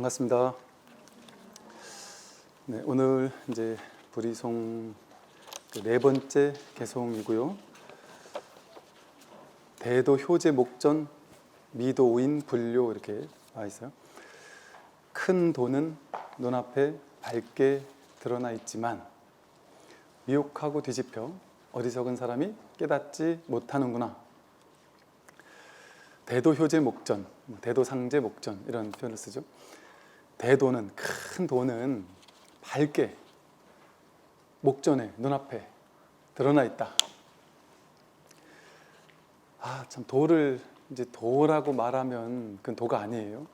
반갑습니다. 네, 오늘 이제 불이송 네 번째 개송이고요. 대도 효제 목전 미도 오인 불료 이렇게 나와 있어요. 큰 도는 눈앞에 밝게 드러나 있지만 미혹하고 뒤집혀 어리석은 사람이 깨닫지 못하는구나. 대도 효제 목전, 대도 상제 목전 이런 표현을 쓰죠. 대도는, 큰 도는 밝게 목전에, 눈앞에 드러나 있다. 참 도를 이제 도라고 말하면 그건 도가 아니에요.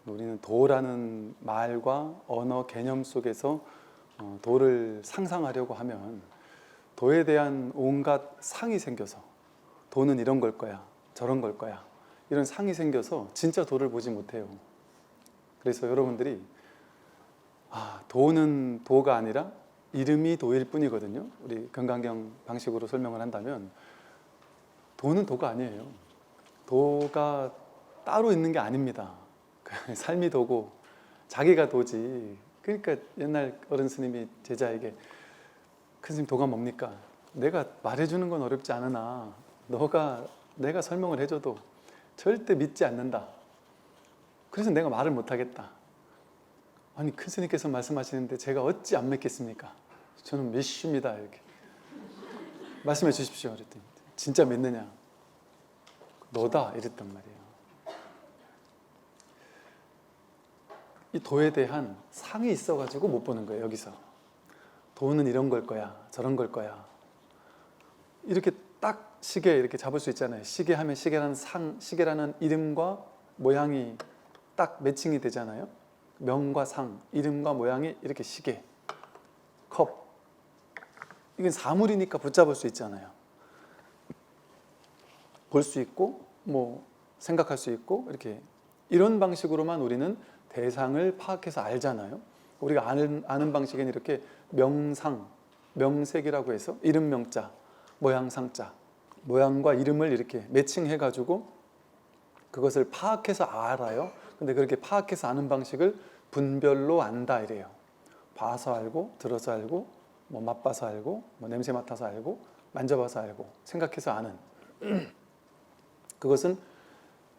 우리는 도라는 말과 언어 개념 속에서 도를 상상하려고 하면 도에 대한 온갖 상이 생겨서 도는 이런 걸 거야, 저런 걸 거야, 이런 상이 생겨서 진짜 도를 보지 못해요. 그래서 여러분들이 도는 도가 아니라 이름이 도일 뿐이거든요. 우리 금강경 방식으로 설명을 한다면 도는 도가 아니에요. 도가 따로 있는 게 아닙니다. 삶이 도고 자기가 도지. 그러니까 옛날 어른 스님이 제자에게 큰 스님 도가 뭡니까? 내가 말해주는 건 어렵지 않으나 내가 설명을 해줘도 절대 믿지 않는다. 그래서 내가 말을 못하겠다. 아니, 큰 스님께서 말씀하시는데 제가 어찌 안 믿겠습니까? 저는 믿습니다. 이렇게 말씀해 주십시오. 그랬더니 진짜 믿느냐? 너다 이랬단 말이에요. 이 도에 대한 상이 있어가지고 못 보는 거예요. 여기서 도는 이런 걸 거야, 저런 걸 거야. 이렇게 딱 시계 이렇게 잡을 수 있잖아요. 시계 하면 시계라는 이름과 모양이 딱 매칭이 되잖아요. 명과 상, 이름과 모양이 이렇게 시계, 컵. 이건 사물이니까 붙잡을 수 있잖아요. 볼 수 있고, 생각할 수 있고, 이렇게 이런 방식으로만 우리는 대상을 파악해서 알잖아요. 우리가 아는 방식은 이렇게 명상, 명색이라고 해서 이름 명자, 모양 상자, 모양과 이름을 이렇게 매칭해가지고 그것을 파악해서 알아요. 근데 그렇게 파악해서 아는 방식을 분별로 안다 이래요. 봐서 알고, 들어서 알고, 맛봐서 알고, 냄새 맡아서 알고, 만져봐서 알고, 생각해서 아는. 그것은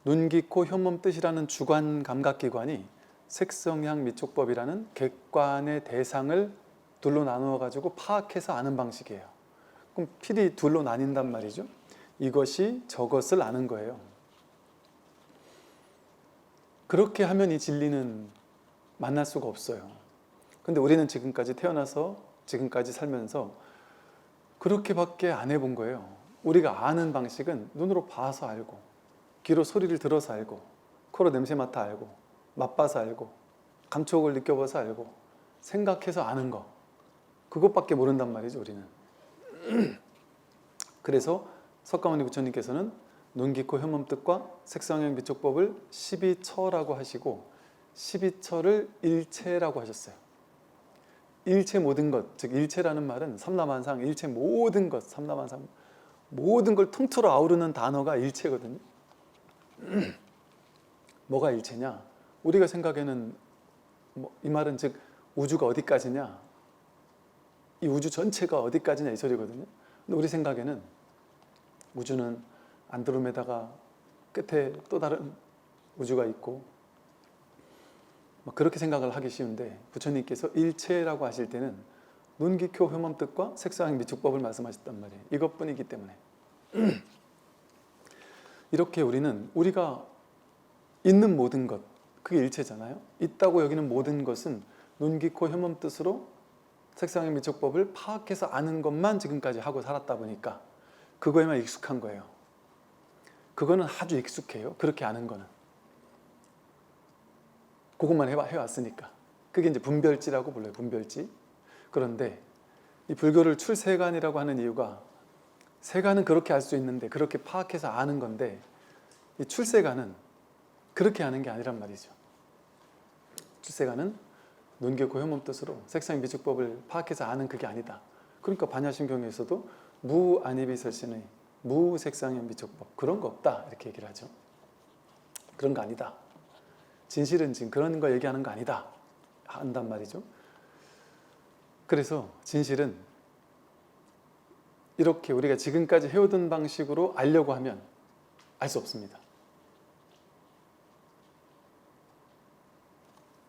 눈, 귀, 코, 혀몸, 뜻이라는 주관 감각기관이 색성향 미촉법이라는 객관의 대상을 둘로 나누어 가지고 파악해서 아는 방식이에요. 그럼 필히 둘로 나뉜단 말이죠. 이것이 저것을 아는 거예요. 그렇게 하면 이 진리는 만날 수가 없어요. 근데 우리는 지금까지 태어나서 지금까지 살면서 그렇게밖에 안 해본 거예요. 우리가 아는 방식은 눈으로 봐서 알고, 귀로 소리를 들어서 알고, 코로 냄새 맡아 알고, 맛봐서 알고, 감촉을 느껴봐서 알고, 생각해서 아는 거, 그것밖에 모른단 말이죠. 우리는. 그래서 석가모니 부처님께서는 눈, 귀, 코, 혀몸, 뜻과 색성형 미촉법을 12처라고 하시고 12처를 일체라고 하셨어요. 일체 모든 것, 즉 일체라는 말은 삼라만상, 일체 모든 것, 삼라만상 모든 걸 통틀어 아우르는 단어가 일체거든요. 뭐가 일체냐? 우리가 생각에는 이 말은 즉 우주가 어디까지냐? 이 우주 전체가 어디까지냐 이 소리거든요. 근데 우리 생각에는 우주는 안드로메다가 끝에 또 다른 우주가 있고 그렇게 생각을 하기 쉬운데 부처님께서 일체라고 하실 때는 눈, 귀, 코, 혀몸, 뜻과 색성향 미촉법을 말씀하셨단 말이에요. 이것뿐이기 때문에 이렇게 우리가 있는 모든 것, 그게 일체잖아요. 있다고 여기는 모든 것은 눈, 귀, 코, 혀몸, 뜻으로 색성향 미촉법을 파악해서 아는 것만 지금까지 하고 살았다 보니까 그거에만 익숙한 거예요. 그거는 아주 익숙해요. 그렇게 아는 거는. 그것만 해왔으니까. 그게 이제 분별지라고 불러요. 분별지. 그런데 이 불교를 출세관이라고 하는 이유가 세관은 그렇게 알 수 있는데 그렇게 파악해서 아는 건데 이 출세관은 그렇게 아는 게 아니란 말이죠. 출세관은 눈, 귀, 코, 혀몸, 뜻으로 색상 미축법을 파악해서 아는 그게 아니다. 그러니까 반야심경에서도 무아니비설신의 무색상의 미촉법 그런 거 없다 이렇게 얘기를 하죠. 그런 거 아니다. 진실은 지금 그런 거 얘기하는 거 아니다 한단 말이죠. 그래서 진실은 이렇게 우리가 지금까지 해오던 방식으로 알려고 하면 알 수 없습니다.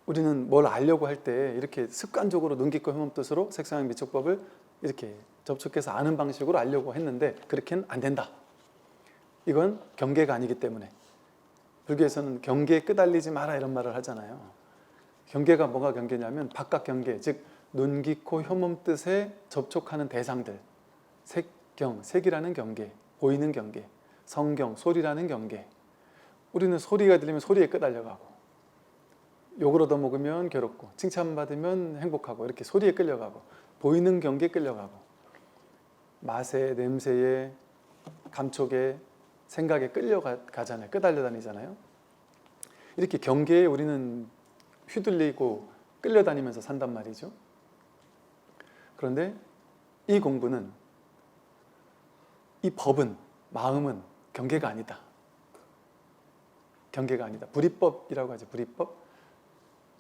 우리는 뭘 알려고 할 때 이렇게 습관적으로 눈 깊고 혐오의 뜻으로 색상의 미촉법을 이렇게 접촉해서 아는 방식으로 알려고 했는데 그렇게는 안 된다. 이건 경계가 아니기 때문에. 불교에서는 경계에 끄달리지 마라 이런 말을 하잖아요. 경계가 뭐가 경계냐면 바깥 경계, 즉 눈 깊고 혐오의 뜻에 접촉하는 대상들, 색경, 색이라는 경계, 보이는 경계, 성경, 소리라는 경계. 우리는 소리가 들리면 소리에 끄달려가고 욕을 얻어먹으면 괴롭고 칭찬받으면 행복하고 이렇게 소리에 끌려가고 보이는 경계에 끌려가고 맛에, 냄새에, 감촉에, 생각에 끌려가잖아요. 끄달려 다니잖아요. 이렇게 경계에 우리는 휘둘리고 끌려다니면서 산단 말이죠. 그런데 이 공부는, 이 법은, 마음은 경계가 아니다. 경계가 아니다. 불이법이라고 하죠. 불이법.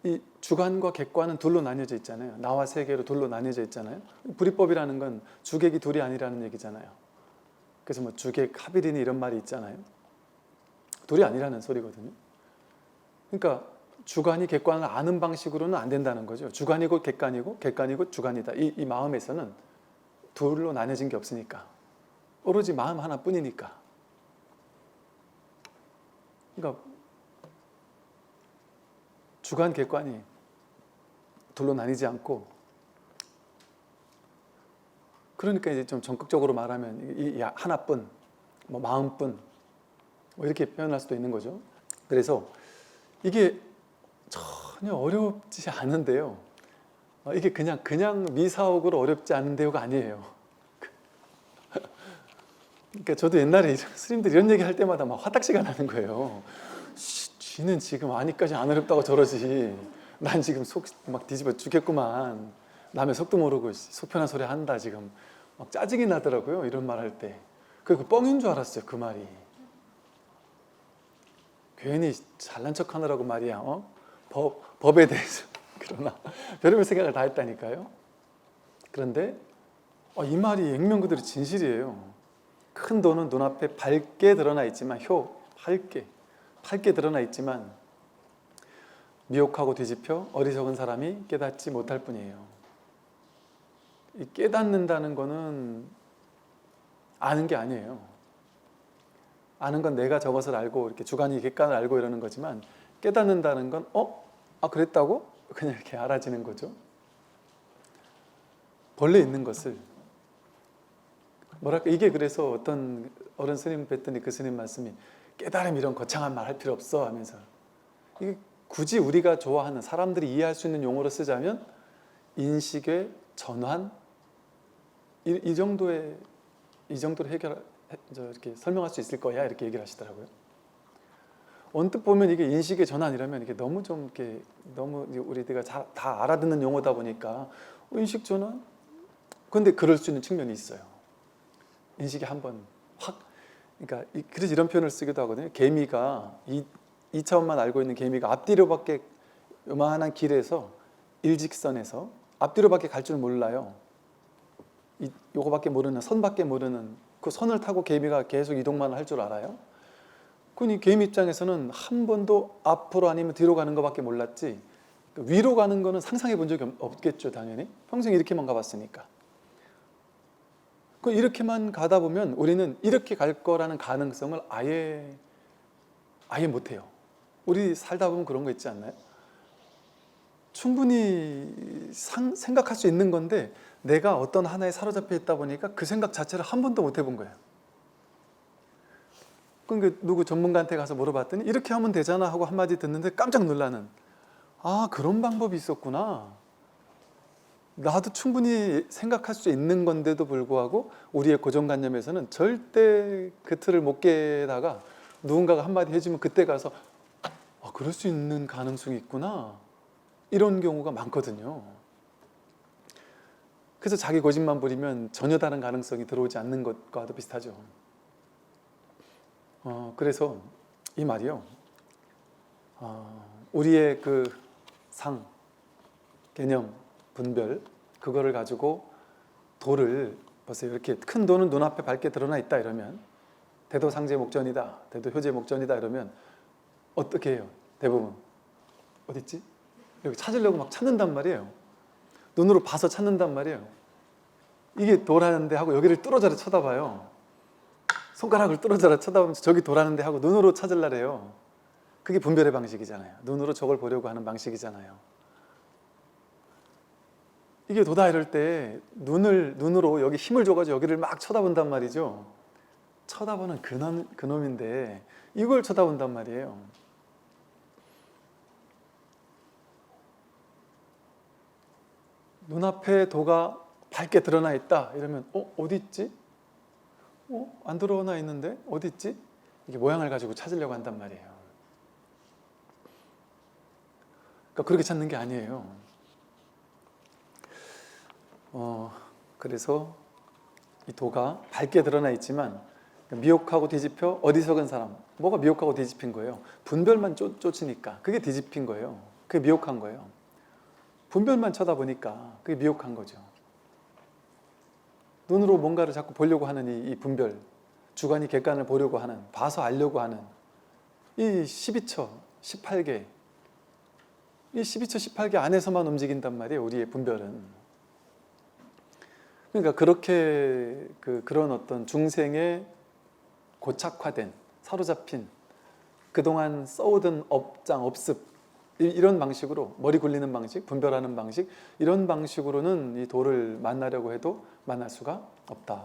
이 주관과 객관은 둘로 나뉘어져 있잖아요. 나와 세계로 둘로 나뉘어져 있잖아요. 불이법이라는 건 주객이 둘이 아니라는 얘기잖아요. 그래서 뭐 주객 합일이니 이런 말이 있잖아요. 둘이 아니라는 소리거든요. 그러니까 주관이 객관을 아는 방식으로는 안 된다는 거죠. 주관이고 객관이고 객관이고 주관이다. 이 마음에서는 둘로 나뉘어진 게 없으니까. 오로지 마음 하나뿐이니까. 그러니까 주관 객관이 둘로 나뉘지 않고, 그러니까 이제 좀 전극적으로 말하면 이 하나뿐, 뭐 마음뿐, 뭐 이렇게 표현할 수도 있는 거죠. 그래서 이게 전혀 어렵지 않은데요. 이게 그냥 미사옥으로 어렵지 않은 데요가 아니에요. 그러니까 저도 옛날에 스님들 이런 얘기 할 때마다 막 화딱지가 나는 거예요. 쥐는 지금 아니까지 안 어렵다고 저러지. 난 지금 속 막 뒤집어 죽겠구만. 남의 속도 모르고 속 편한 소리 한다 지금. 막 짜증이 나더라고요. 이런 말 할 때. 그리고 뻥인 줄 알았어요. 그 말이. 괜히 잘난 척 하느라고 말이야. 법에 대해서. 그러나 별의별 생각을 다 했다니까요. 그런데 이 말이 액면 그대로 진실이에요. 큰 돈은 눈앞에 밝게 드러나 있지만, 밝게 드러나 있지만 미혹하고 뒤집혀 어리석은 사람이 깨닫지 못할 뿐이에요. 이 깨닫는다는 거는 아는 게 아니에요. 아는 건 내가 저것을 알고 이렇게 주관이 객관을 알고 이러는 거지만, 깨닫는다는 건 그랬다고? 그냥 이렇게 알아지는 거죠. 본래 있는 것을 뭐랄까, 이게 그래서 어떤 어른 스님 뵀더니 그 스님 말씀이 깨달음 이런 거창한 말 할 필요 없어 하면서, 이게 굳이 우리가 좋아하는 사람들이 이해할 수 있는 용어로 쓰자면 인식의 전환, 이 정도로 이렇게 설명할 수 있을 거야, 이렇게 얘기를 하시더라고요. 언뜻 보면 이게 인식의 전환이라면 이게 너무 좀 이렇게 너무 우리가 다 알아듣는 용어다 보니까 인식 전환? 근데 그럴 수 있는 측면이 있어요. 인식이 한번 확, 그러니까 그래서 이런 표현을 쓰기도 하거든요. 개미가 2차원만 알고 있는 개미가 앞뒤로밖에, 요만한 길에서 일직선에서 앞뒤로밖에 갈 줄 몰라요. 요거밖에 모르는, 선밖에 모르는 그 선을 타고 개미가 계속 이동만 할 줄 알아요. 그니 개미 입장에서는 한 번도 앞으로 아니면 뒤로 가는 것밖에 몰랐지, 위로 가는 거는 상상해 본 적이 없겠죠. 당연히 평생 이렇게만 가봤으니까. 이렇게만 가다 보면 우리는 이렇게 갈 거라는 가능성을 아예 못해요. 우리 살다 보면 그런 거 있지 않나요? 충분히 생각할 수 있는 건데 내가 어떤 하나에 사로잡혀 있다 보니까 그 생각 자체를 한 번도 못 해본 거예요. 그러니까 누구 전문가한테 가서 물어봤더니 이렇게 하면 되잖아 하고 한마디 듣는데 깜짝 놀라는, 그런 방법이 있었구나. 나도 충분히 생각할 수 있는 건데도 불구하고 우리의 고정관념에서는 절대 그 틀을 못 깨다가 누군가가 한마디 해주면 그때 가서 그럴 수 있는 가능성이 있구나, 이런 경우가 많거든요. 그래서 자기 고집만 부리면 전혀 다른 가능성이 들어오지 않는 것과도 비슷하죠. 그래서 이 말이요, 우리의 그 상, 개념, 분별, 그거를 가지고 도를 보세요. 이렇게 큰 도는 눈앞에 밝게 드러나 있다 이러면 대도상제 목전이다, 대도효제 목전이다 이러면 어떻게 해요? 대부분 어딨지? 여기 찾으려고 막 찾는단 말이에요. 눈으로 봐서 찾는단 말이에요. 이게 도라는데 하고 여기를 뚫어져라 쳐다봐요. 손가락을 뚫어져라 쳐다보면서 저기 도라는데 하고 눈으로 찾으려래요. 그게 분별의 방식이잖아요. 눈으로 저걸 보려고 하는 방식이잖아요. 이게 도다 이럴 때 눈으로 여기 힘을 줘가지고 여기를 막 쳐다본단 말이죠. 쳐다보는 그놈인데 이걸 쳐다본단 말이에요. 눈앞에 도가 밝게 드러나 있다 이러면 어디 있지? 안 드러나 있는데 어디 있지? 이게 모양을 가지고 찾으려고 한단 말이에요. 그러니까 그렇게 찾는 게 아니에요. 그래서 이 도가 밝게 드러나 있지만 미혹하고 뒤집혀 어리석은 사람, 뭐가 미혹하고 뒤집힌 거예요? 분별만 쫓으니까 그게 뒤집힌 거예요. 그게 미혹한 거예요. 분별만 쳐다보니까 그게 미혹한 거죠. 눈으로 뭔가를 자꾸 보려고 하는 이 분별, 주관이 객관을 보려고 하는, 봐서 알려고 하는 이 12처, 18개, 이 12처, 18개 안에서만 움직인단 말이에요. 우리의 분별은. 그러니까 그렇게 그런 어떤 중생의 고착화된, 사로잡힌, 그동안 써오던 업장, 업습 이런 방식으로 머리 굴리는 방식, 분별하는 방식 이런 방식으로는 이 도를 만나려고 해도 만날 수가 없다.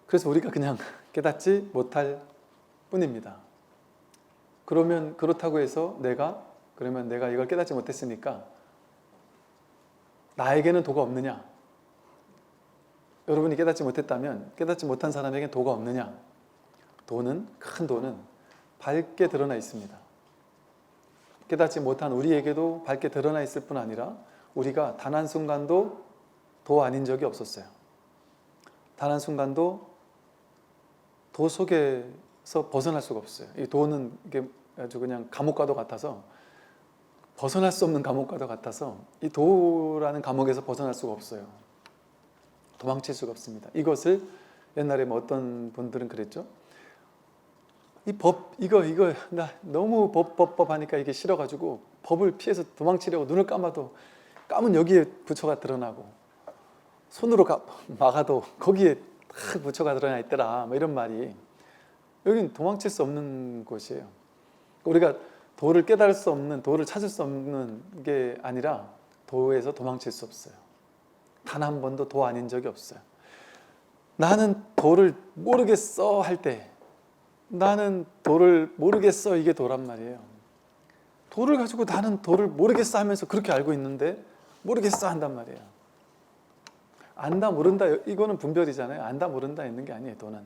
그래서 우리가 그냥 깨닫지 못할 뿐입니다. 그러면 그렇다고 해서 그러면 내가 이걸 깨닫지 못했으니까 나에게는 도가 없느냐? 여러분이 깨닫지 못했다면 깨닫지 못한 사람에게 도가 없느냐? 큰 도는 밝게 드러나 있습니다. 깨닫지 못한 우리에게도 밝게 드러나 있을 뿐 아니라 우리가 단 한순간도 도 아닌 적이 없었어요. 단 한순간도 도 속에서 벗어날 수가 없어요. 이 도는 이게 아주 그냥 감옥과도 같아서 벗어날 수 없는 감옥과도 같아서 이 도라는 감옥에서 벗어날 수가 없어요. 도망칠 수가 없습니다. 이것을 옛날에 어떤 분들은 그랬죠. 이 법, 이거 나 너무 법 하니까 이게 싫어가지고 법을 피해서 도망치려고 눈을 감은 여기에 부처가 드러나고 손으로 막아도 거기에 딱 부처가 드러나 있더라. 뭐 이런 말이. 여기는 도망칠 수 없는 곳이에요. 우리가 도를 깨달을 수 없는, 도를 찾을 수 없는 게 아니라 도에서 도망칠 수 없어요. 단 한 번도 도 아닌 적이 없어요. 나는 도를 모르겠어 할 때, 나는 도를 모르겠어 이게 도란 말이에요. 도를 가지고 나는 도를 모르겠어 하면서 그렇게 알고 있는데 모르겠어 한단 말이에요. 안다 모른다 이거는 분별이잖아요. 안다 모른다 있는 게 아니에요. 도는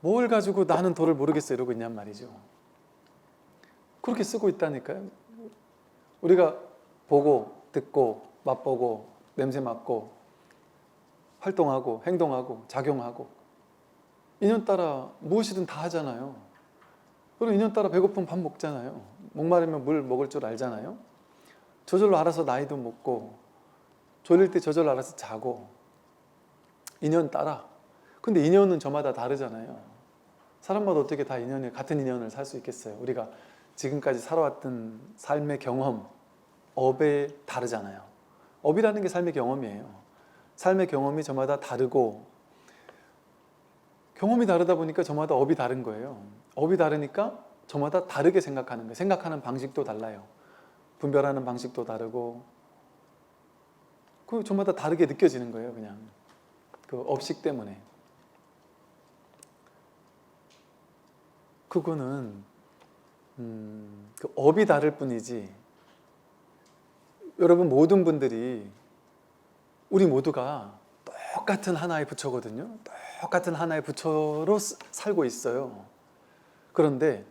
뭘 가지고 나는 도를 모르겠어 이러고 있냔 말이죠. 그렇게 쓰고 있다니까요. 우리가 보고 듣고 맛보고 냄새 맡고 활동하고 행동하고 작용하고 인연 따라 무엇이든 다 하잖아요. 그리고 인연 따라 배고프면 밥 먹잖아요. 목마르면 물 먹을 줄 알잖아요. 저절로 알아서 나이도 먹고 졸릴 때 저절로 알아서 자고 인연 따라. 근데 인연은 저마다 다르잖아요. 사람마다 어떻게 다 같은 인연을 살 수 있겠어요. 우리가 지금까지 살아왔던 삶의 경험, 업에 다르잖아요. 업이라는 게 삶의 경험이에요. 삶의 경험이 저마다 다르고 경험이 다르다 보니까 저마다 업이 다른 거예요. 업이 다르니까 저마다 다르게 생각하는 거예요. 생각하는 방식도 달라요. 분별하는 방식도 다르고 그 저마다 다르게 느껴지는 거예요. 그냥 그 업식 때문에. 그거는 그 업이 다를 뿐이지 여러분 모든 분들이 우리 모두가 똑같은 하나의 부처거든요. 똑같은 하나의 부처로 살고 있어요. 그런데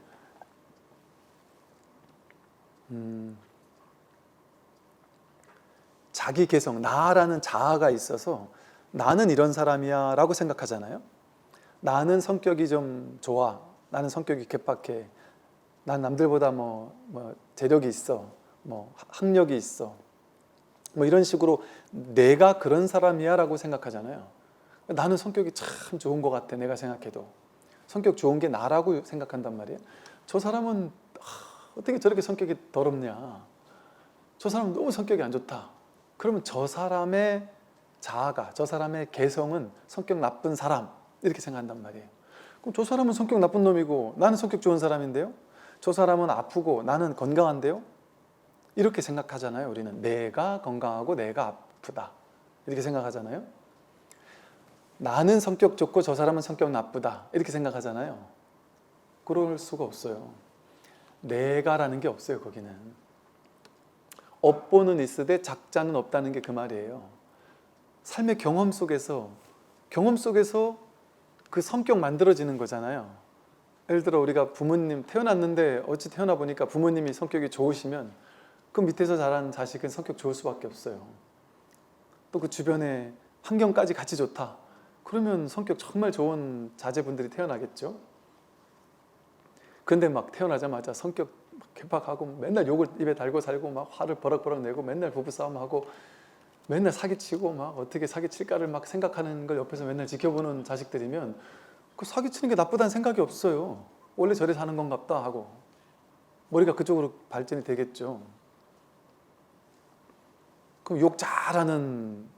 자기 개성, 나라는 자아가 있어서 나는 이런 사람이야 라고 생각하잖아요. 나는 성격이 좀 좋아. 나는 성격이 개박해. 난 남들보다 뭐 재력이 있어. 뭐 학력이 있어. 뭐 이런 식으로 내가 그런 사람이야 라고 생각하잖아요. 나는 성격이 참 좋은 것 같아. 내가 생각해도. 성격 좋은 게 나라고 생각한단 말이에요. 저 사람은 어떻게 저렇게 성격이 더럽냐. 저 사람은 너무 성격이 안 좋다. 그러면 저 사람의 자아가, 저 사람의 개성은 성격 나쁜 사람 이렇게 생각한단 말이에요. 그럼 저 사람은 성격 나쁜 놈이고 나는 성격 좋은 사람인데요. 저 사람은 아프고 나는 건강한데요. 이렇게 생각하잖아요. 우리는 내가 건강하고 내가 아프다 이렇게 생각하잖아요. 나는 성격 좋고 저 사람은 성격 나쁘다 이렇게 생각하잖아요. 그럴 수가 없어요. 내가라는 게 없어요. 거기는 업보는 있으되 작자는 없다는 게 그 말이에요. 삶의 경험 속에서 그 성격 만들어지는 거잖아요. 예를 들어 우리가 부모님 태어났는데 어찌 태어나 보니까 부모님이 성격이 좋으시면 그 밑에서 자란 자식은 성격 좋을 수밖에 없어요. 또 그 주변에 환경까지 같이 좋다. 그러면 성격 정말 좋은 자제분들이 태어나겠죠. 근데 막 태어나자마자 성격 개박하고 맨날 욕을 입에 달고 살고 막 화를 버럭버럭 내고 맨날 부부싸움하고 맨날 사기치고 막 어떻게 사기칠까를 막 생각하는 걸 옆에서 맨날 지켜보는 자식들이면 그 사기치는 게 나쁘다는 생각이 없어요. 원래 저래 사는 건갑다 하고 머리가 그쪽으로 발전이 되겠죠. 그럼 욕 잘하는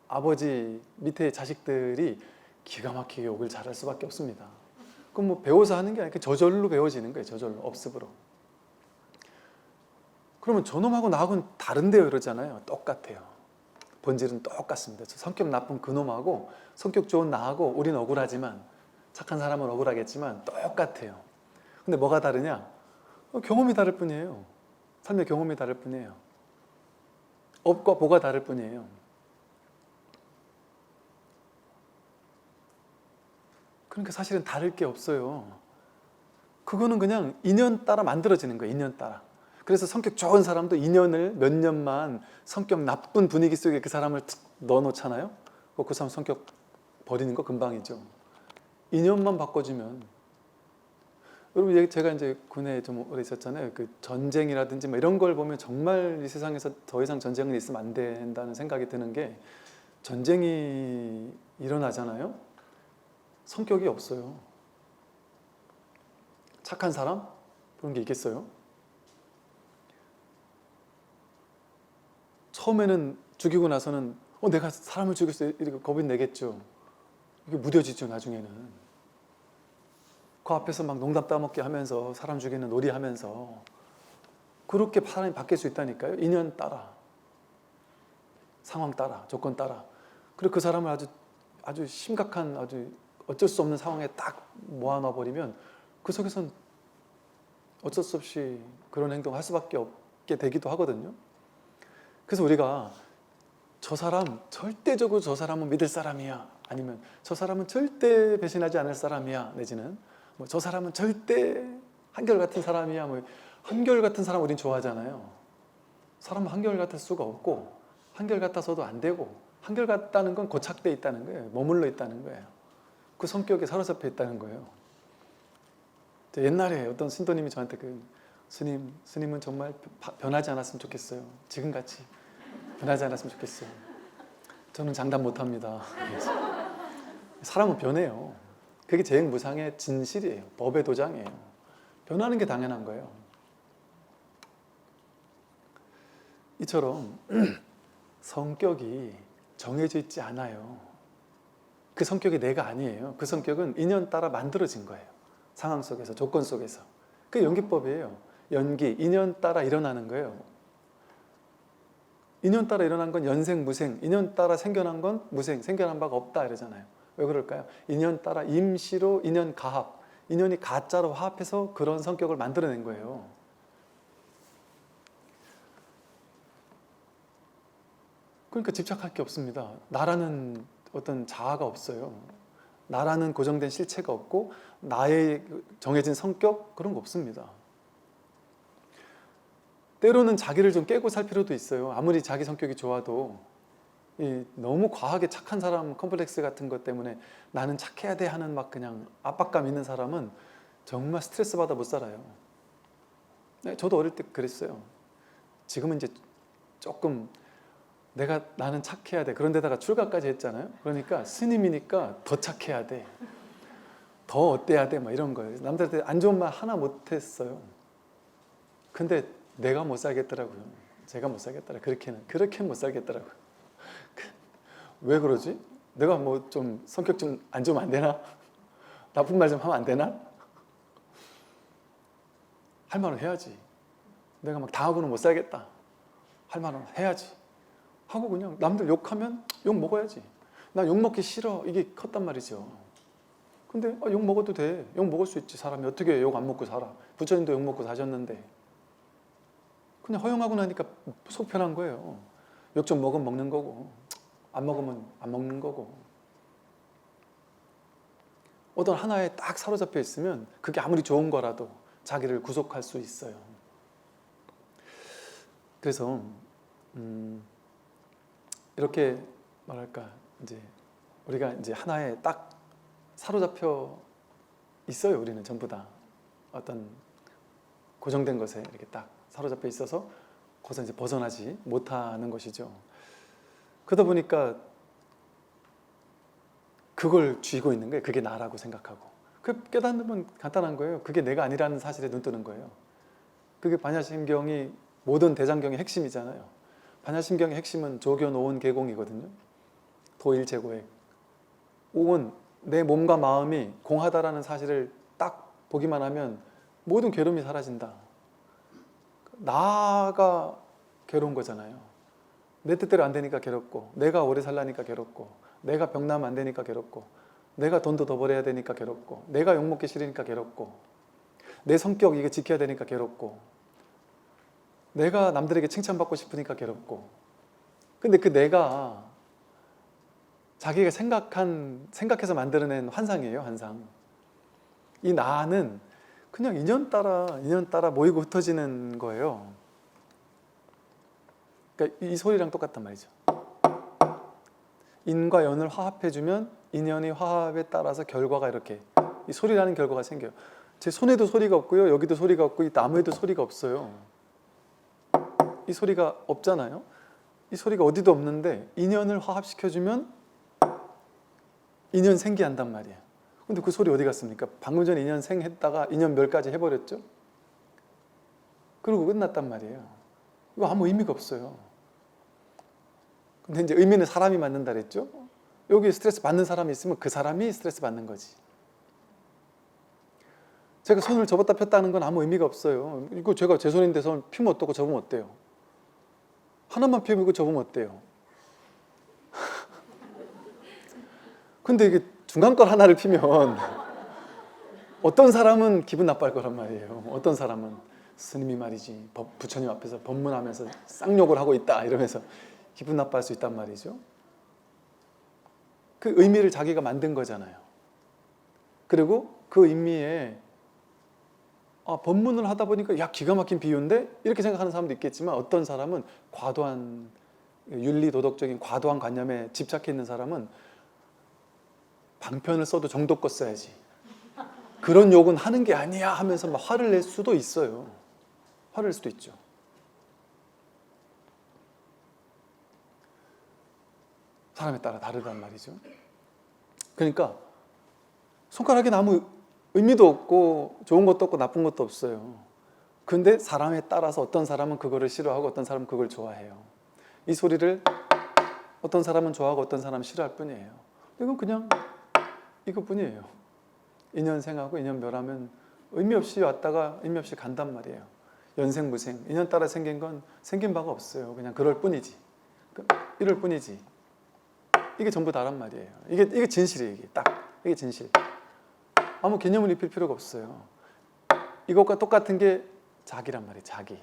아버지 밑에 자식들이 기가 막히게 욕을 잘할 수밖에 없습니다. 그럼 뭐 배워서 하는 게 아니라 저절로 배워지는 거예요. 저절로, 업습으로. 그러면 저놈하고 나하고는 다른데요 이러잖아요. 똑같아요. 본질은 똑같습니다. 성격 나쁜 그놈하고 성격 좋은 나하고 우리는 억울하지만, 착한 사람은 억울하겠지만 똑같아요. 근데 뭐가 다르냐? 경험이 다를 뿐이에요. 삶의 경험이 다를 뿐이에요. 업과 보가 다를 뿐이에요. 그러니까 사실은 다를 게 없어요. 그거는 그냥 인연 따라 만들어지는 거예요. 인연 따라. 그래서 성격 좋은 사람도 인연을 몇 년만 성격 나쁜 분위기 속에 그 사람을 넣어놓잖아요. 그 사람 성격 버리는 거 금방이죠. 인연만 바꿔주면. 여러분, 제가 이제 군에 좀 오래 있었잖아요. 그 전쟁이라든지 뭐 이런 걸 보면 정말 이 세상에서 더 이상 전쟁은 있으면 안 된다는 생각이 드는 게, 전쟁이 일어나잖아요. 성격이 없어요. 착한 사람? 그런 게 있겠어요? 처음에는 죽이고 나서는 내가 사람을 죽였어 이렇게 겁이 내겠죠. 이게 무뎌지죠. 나중에는 그 앞에서 막 농담 따먹게 하면서 사람 죽이는 놀이하면서 그렇게 사람이 바뀔 수 있다니까요. 인연 따라, 상황 따라, 조건 따라. 그리고 그 사람을 아주 심각한, 아주 어쩔 수 없는 상황에 딱 모아놔 버리면 그 속에선 어쩔 수 없이 그런 행동을 할 수밖에 없게 되기도 하거든요. 그래서 우리가 저 사람, 절대적으로 저 사람은 믿을 사람이야, 아니면 저 사람은 절대 배신하지 않을 사람이야, 내지는 뭐 저 사람은 절대 한결같은 사람이야, 뭐 한결같은 사람 우린 좋아하잖아요. 사람은 한결같을 수가 없고 한결같아서도 안 되고, 한결같다는 건 고착돼 있다는 거예요. 머물러 있다는 거예요. 그 성격에 사로잡혀 있다는 거예요. 옛날에 어떤 신도님이 저한테 스님은 정말 변하지 않았으면 좋겠어요. 지금같이 변하지 않았으면 좋겠어요. 저는 장담 못합니다. 사람은 변해요. 그게 재행무상의 진실이에요. 법의 도장이에요. 변하는 게 당연한 거예요. 이처럼 성격이 정해져 있지 않아요. 그 성격이 내가 아니에요. 그 성격은 인연 따라 만들어진 거예요. 상황 속에서, 조건 속에서. 그게 연기법이에요. 연기, 인연 따라 일어나는 거예요. 인연 따라 일어난 건 연생무생, 인연 따라 생겨난 건 무생, 생겨난 바가 없다 이러잖아요. 왜 그럴까요? 인연 따라 임시로 인연 가합, 인연이 가짜로 화합해서 그런 성격을 만들어낸 거예요. 그러니까 집착할 게 없습니다. 나라는 어떤 자아가 없어요. 나라는 고정된 실체가 없고 나의 정해진 성격, 그런 거 없습니다. 때로는 자기를 좀 깨고 살 필요도 있어요. 아무리 자기 성격이 좋아도 이 너무 과하게 착한 사람 컴플렉스 같은 것 때문에 나는 착해야 돼 하는 막 그냥 압박감 있는 사람은 정말 스트레스 받아 못 살아요. 네, 저도 어릴 때 그랬어요. 지금은 이제 조금 나는 착해야 돼. 그런데다가 출가까지 했잖아요. 그러니까 스님이니까 더 착해야 돼. 더 어때야 돼. 막 이런 거예요. 남들한테 안 좋은 말 하나 못 했어요. 근데 내가 못 살겠더라고요. 제가 못 살겠더라. 그렇게는 못 살겠더라고요. 왜 그러지? 내가 뭐 좀 성격 좀 안 좋으면 안 되나? 나쁜 말 좀 하면 안 되나? 할 말은 해야지. 내가 막 당하고는 못 살겠다. 할 말은 해야지. 하고 그냥 남들 욕하면 욕 먹어야지. 나 욕 먹기 싫어. 이게 컸단 말이죠. 근데 욕 먹어도 돼. 욕 먹을 수 있지. 사람이 어떻게 욕 안 먹고 살아. 부처님도 욕 먹고 사셨는데. 그냥 허용하고 나니까 속 편한 거예요. 욕 좀 먹으면 먹는 거고 안 먹으면 안 먹는 거고. 어떤 하나에 딱 사로잡혀 있으면 그게 아무리 좋은 거라도 자기를 구속할 수 있어요. 그래서 이렇게 말할까, 이제 우리가 이제 하나에 딱 사로잡혀 있어요. 우리는 전부 다 어떤 고정된 것에 이렇게 딱 사로잡혀 있어서 거기서 이제 벗어나지 못하는 것이죠. 그러다 보니까 그걸 쥐고 있는 거예요. 그게 나라고 생각하고. 그 깨닫는 건 간단한 거예요. 그게 내가 아니라는 사실에 눈 뜨는 거예요. 그게 반야심경이 모든 대장경의 핵심이잖아요. 반야심경의 핵심은 조교, 노원, 계공이거든요. 도일제고액. 오원, 내 몸과 마음이 공하다라는 사실을 딱 보기만 하면 모든 괴로움이 사라진다. 나가 괴로운 거잖아요. 내 뜻대로 안 되니까 괴롭고, 내가 오래 살라니까 괴롭고, 내가 병나면 안 되니까 괴롭고, 내가 돈도 더 벌어야 되니까 괴롭고, 내가 욕먹기 싫으니까 괴롭고, 내 성격 이거 지켜야 되니까 괴롭고, 내가 남들에게 칭찬받고 싶으니까 괴롭고. 근데 그 내가 자기가 생각해서 만들어낸 환상이에요, 환상. 이 나는 그냥 인연 따라 모이고 흩어지는 거예요. 그러니까 이 소리랑 똑같단 말이죠. 인과 연을 화합해주면 인연이 화합에 따라서 결과가 이렇게, 이 소리라는 결과가 생겨요. 제 손에도 소리가 없고요, 여기도 소리가 없고, 이 나무에도 소리가 없어요. 이 소리가 없잖아요. 이 소리가 어디도 없는데 인연을 화합시켜주면 인연 생기한단 말이에요. 근데 그 소리 어디 갔습니까? 방금 전에 인연 생했다가 인연 멸까지 해버렸죠. 그리고 끝났단 말이에요. 이거 아무 의미가 없어요. 근데 이제 의미는 사람이 만든다 그랬죠. 여기 스트레스 받는 사람이 있으면 그 사람이 스트레스 받는 거지. 제가 손을 접었다 폈다 하는 건 아무 의미가 없어요. 이거 제가 제 손인데 손 피면 어떻고 접으면 어때요? 하나만 피우고 접으면 어때요? 근데 이게 중간 걸 하나를 피면 어떤 사람은 기분 나빠할 거란 말이에요. 어떤 사람은 스님이 말이지 부처님 앞에서 법문하면서 쌍욕을 하고 있다 이러면서 기분 나빠할 수 있단 말이죠. 그 의미를 자기가 만든 거잖아요. 그리고 그 의미에 법문을 하다 보니까 야 기가 막힌 비유인데 이렇게 생각하는 사람도 있겠지만, 어떤 사람은 과도한 윤리 도덕적인 과도한 관념에 집착해 있는 사람은 방편을 써도 정도껏 써야지, 그런 욕은 하는 게 아니야 하면서 막 화를 낼 수도 있어요. 화를 낼 수도 있죠. 사람에 따라 다르단 말이죠. 그러니까 손가락에 아무 의미도 없고 좋은 것도 없고 나쁜 것도 없어요. 근데 사람에 따라서 어떤 사람은 그거를 싫어하고 어떤 사람은 그걸 좋아해요. 이 소리를 어떤 사람은 좋아하고 어떤 사람은 싫어할 뿐이에요. 이건 그냥 이것뿐이에요. 인연생하고 인연멸하면 의미 없이 왔다가 의미 없이 간단 말이에요. 연생무생, 인연 따라 생긴 건 생긴 바가 없어요. 그냥 그럴 뿐이지, 이럴 뿐이지. 이게 전부 다란 말이에요. 이게 진실이에요. 이게 진실. 아무 개념을 입힐 필요가 없어요. 이것과 똑같은 게 자기란 말이에요. 자기.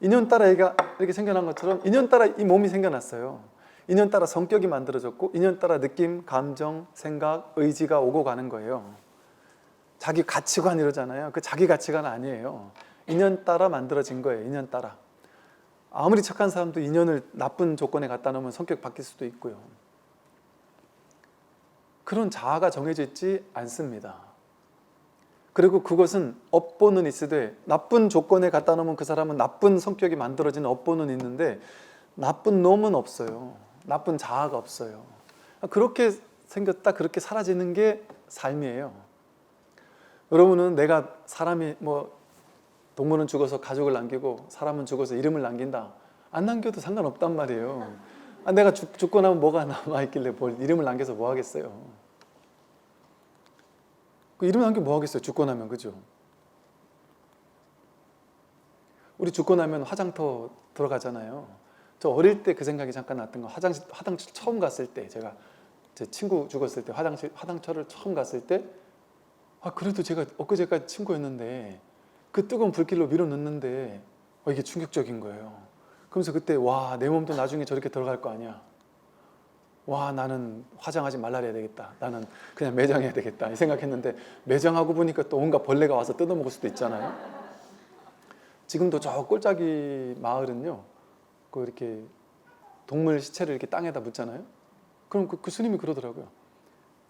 인연 따라 얘가 이렇게 생겨난 것처럼 인연 따라 이 몸이 생겨났어요. 인연 따라 성격이 만들어졌고, 인연 따라 느낌, 감정, 생각, 의지가 오고 가는 거예요. 자기 가치관 이러잖아요. 그 자기 가치관 아니에요. 인연 따라 만들어진 거예요. 인연 따라. 아무리 착한 사람도 인연을 나쁜 조건에 갖다 놓으면 성격 바뀔 수도 있고요. 그런 자아가 정해져 있지 않습니다. 그리고 그것은 업보는 있으되, 나쁜 조건에 갖다 놓으면 그 사람은 나쁜 성격이 만들어지는 업보는 있는데 나쁜 놈은 없어요. 나쁜 자아가 없어요. 그렇게 생겼다 그렇게 사라지는 게 삶이에요. 여러분은 내가 사람이 동물은 죽어서 가족을 남기고 사람은 죽어서 이름을 남긴다, 안 남겨도 상관없단 말이에요. 내가 죽고 나면 뭐가 남아있길래 뭘 이름을 남겨서 뭐 하겠어요. 그 이름 남겨 뭐 하겠어요, 죽고 나면. 그죠? 우리 죽고 나면 화장터 들어가잖아요. 저 어릴 때 그 생각이 잠깐 났던 거, 화장실 처음 갔을 때, 제가 제 친구 죽었을 때 화장터를 처음 갔을 때, 그래도 제가 엊그제까지 친구였는데 그 뜨거운 불길로 밀어넣는데 이게 충격적인 거예요. 그러면서 그때 와, 내 몸도 나중에 저렇게 들어갈 거 아니야. 와, 나는 화장하지 말라 해야 되겠다. 나는 그냥 매장해야 되겠다 이 생각했는데, 매장하고 보니까 또 온갖 벌레가 와서 뜯어먹을 수도 있잖아요. 지금도 저 꼴짜기 마을은요, 그 이렇게 동물 시체를 이렇게 땅에다 묻잖아요. 그럼 그 스님이 그러더라고요.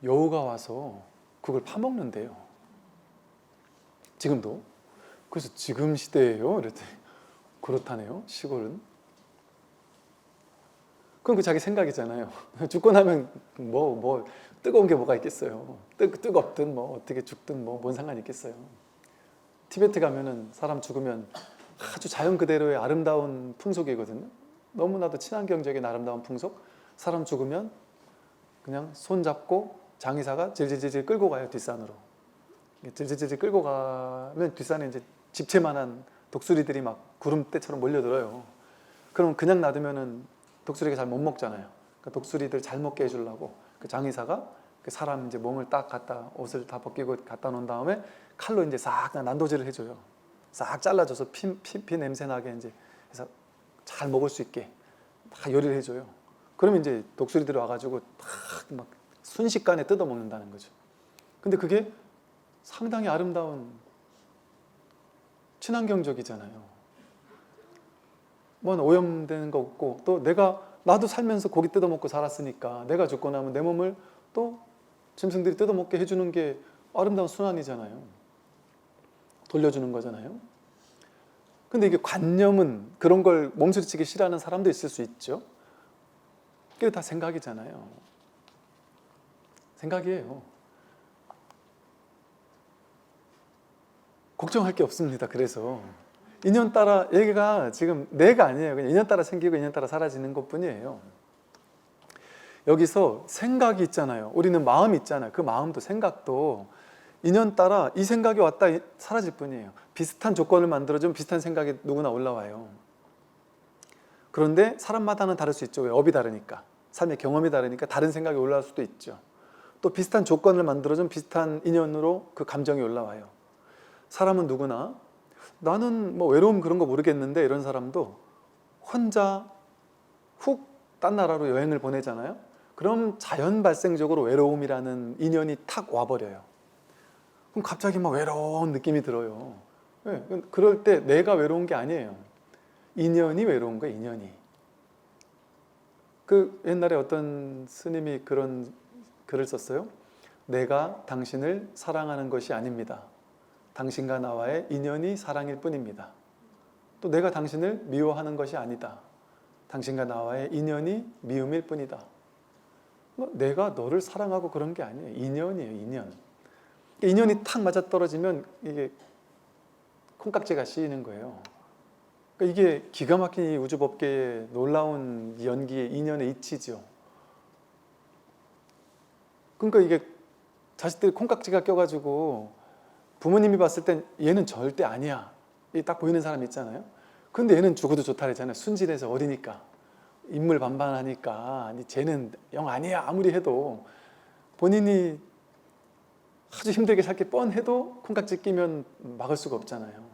여우가 와서 그걸 파먹는데요. 지금도. 그래서 지금 시대예요? 이랬더니 그렇다네요, 시골은. 그럼 그 자기 생각이잖아요. 죽고 나면 뭐 뜨거운 게 뭐가 있겠어요. 뜨겁든 어떻게 죽든 뭔 상관이 있겠어요. 티베트 가면은 사람 죽으면 아주 자연 그대로의 아름다운 풍속이거든요. 너무나도 친환경적인 아름다운 풍속. 사람 죽으면 그냥 손 잡고 장의사가 질질질질 끌고 가요, 뒷산으로. 질질질질 끌고 가면 뒷산에 이제 집채만한 독수리들이 막 구름대처럼 몰려들어요. 그럼 그냥 놔두면은 독수리가 잘 못 먹잖아요. 그러니까 독수리들 잘 먹게 해주려고 그 장의사가 그 사람 이제 몸을 딱 갖다, 옷을 다 벗기고 갖다 놓은 다음에 칼로 이제 싹 난도질을 해줘요. 싹 잘라줘서 피 냄새 나게 이제 해서 잘 먹을 수 있게 다 요리를 해줘요. 그러면 이제 독수리들이 와가지고 막 순식간에 뜯어 먹는다는 거죠. 근데 그게 상당히 아름다운 친환경적이잖아요. 오염되는 거 없고, 또 나도 살면서 고기 뜯어 먹고 살았으니까 내가 죽고 나면 내 몸을 또 짐승들이 뜯어 먹게 해주는 게 아름다운 순환이잖아요. 돌려주는 거잖아요. 근데 이게 관념은, 그런 걸 몸소리치기 싫어하는 사람도 있을 수 있죠. 그게 다 생각이잖아요. 생각이에요. 걱정할 게 없습니다. 그래서 인연 따라, 얘가 지금 내가 아니에요. 그냥 인연 따라 생기고 인연 따라 사라지는 것 뿐이에요. 여기서 생각이 있잖아요. 우리는 마음이 있잖아요. 그 마음도 생각도 인연 따라 이 생각이 왔다 사라질 뿐이에요. 비슷한 조건을 만들어주면 비슷한 생각이 누구나 올라와요. 그런데 사람마다는 다를 수 있죠. 왜? 업이 다르니까. 삶의 경험이 다르니까 다른 생각이 올라올 수도 있죠. 또 비슷한 조건을 만들어주면 비슷한 인연으로 그 감정이 올라와요. 사람은 누구나, 나는 외로움 그런 거 모르겠는데, 이런 사람도 혼자 훅 딴 나라로 여행을 보내잖아요. 그럼 자연 발생적으로 외로움이라는 인연이 탁 와버려요. 그럼 갑자기 막 외로운 느낌이 들어요. 네, 그럴 때 내가 외로운 게 아니에요. 인연이 외로운 거예요, 인연이. 그 옛날에 어떤 스님이 그런 글을 썼어요. 내가 당신을 사랑하는 것이 아닙니다. 당신과 나와의 인연이 사랑일 뿐입니다. 또 내가 당신을 미워하는 것이 아니다. 당신과 나와의 인연이 미움일 뿐이다. 내가 너를 사랑하고 그런 게 아니에요. 인연이에요, 인연. 인연이 탁 맞아떨어지면 이게 콩깍지가 씌이는 거예요. 그러니까 이게 기가 막힌 이 우주법계의 놀라운 연기의 인연의 이치죠. 그러니까 이게 자식들이 콩깍지가 껴가지고 부모님이 봤을 땐 얘는 절대 아니야, 딱 보이는 사람 있잖아요. 근데 얘는 죽어도 좋다 그랬잖아요. 순진해서 어리니까, 인물 반반하니까 쟤는 영 아니야 아무리 해도. 본인이 아주 힘들게 살게 뻔해도 콩깍지 끼면 막을 수가 없잖아요.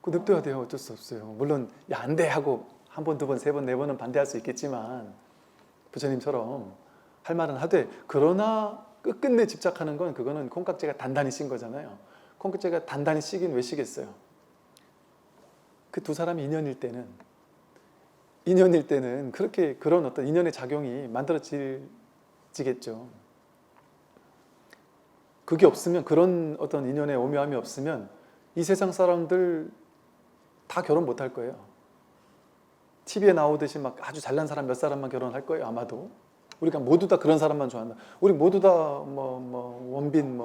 그 냅둬야 돼요. 어쩔 수 없어요. 물론 야, 안 돼 하고 한 번, 두 번, 세 번, 네 번은 반대할 수 있겠지만, 부처님처럼 할 말은 하되, 그러나 끝끝내 집착하는 건, 그거는 콩깍지가 단단히 씌인 거잖아요. 콩깍지가 단단히 씌긴 왜 씌겠어요? 그 두 사람이 인연일 때는 그렇게 그런 어떤 인연의 작용이 만들어지겠죠. 그게 없으면, 그런 어떤 인연의 오묘함이 없으면 이 세상 사람들 다 결혼 못 할 거예요. TV에 나오듯이 막 아주 잘난 사람 몇 사람만 결혼할 거예요, 아마도. 우리가 모두 다 그런 사람만 좋아한다. 우리 모두 다 원빈,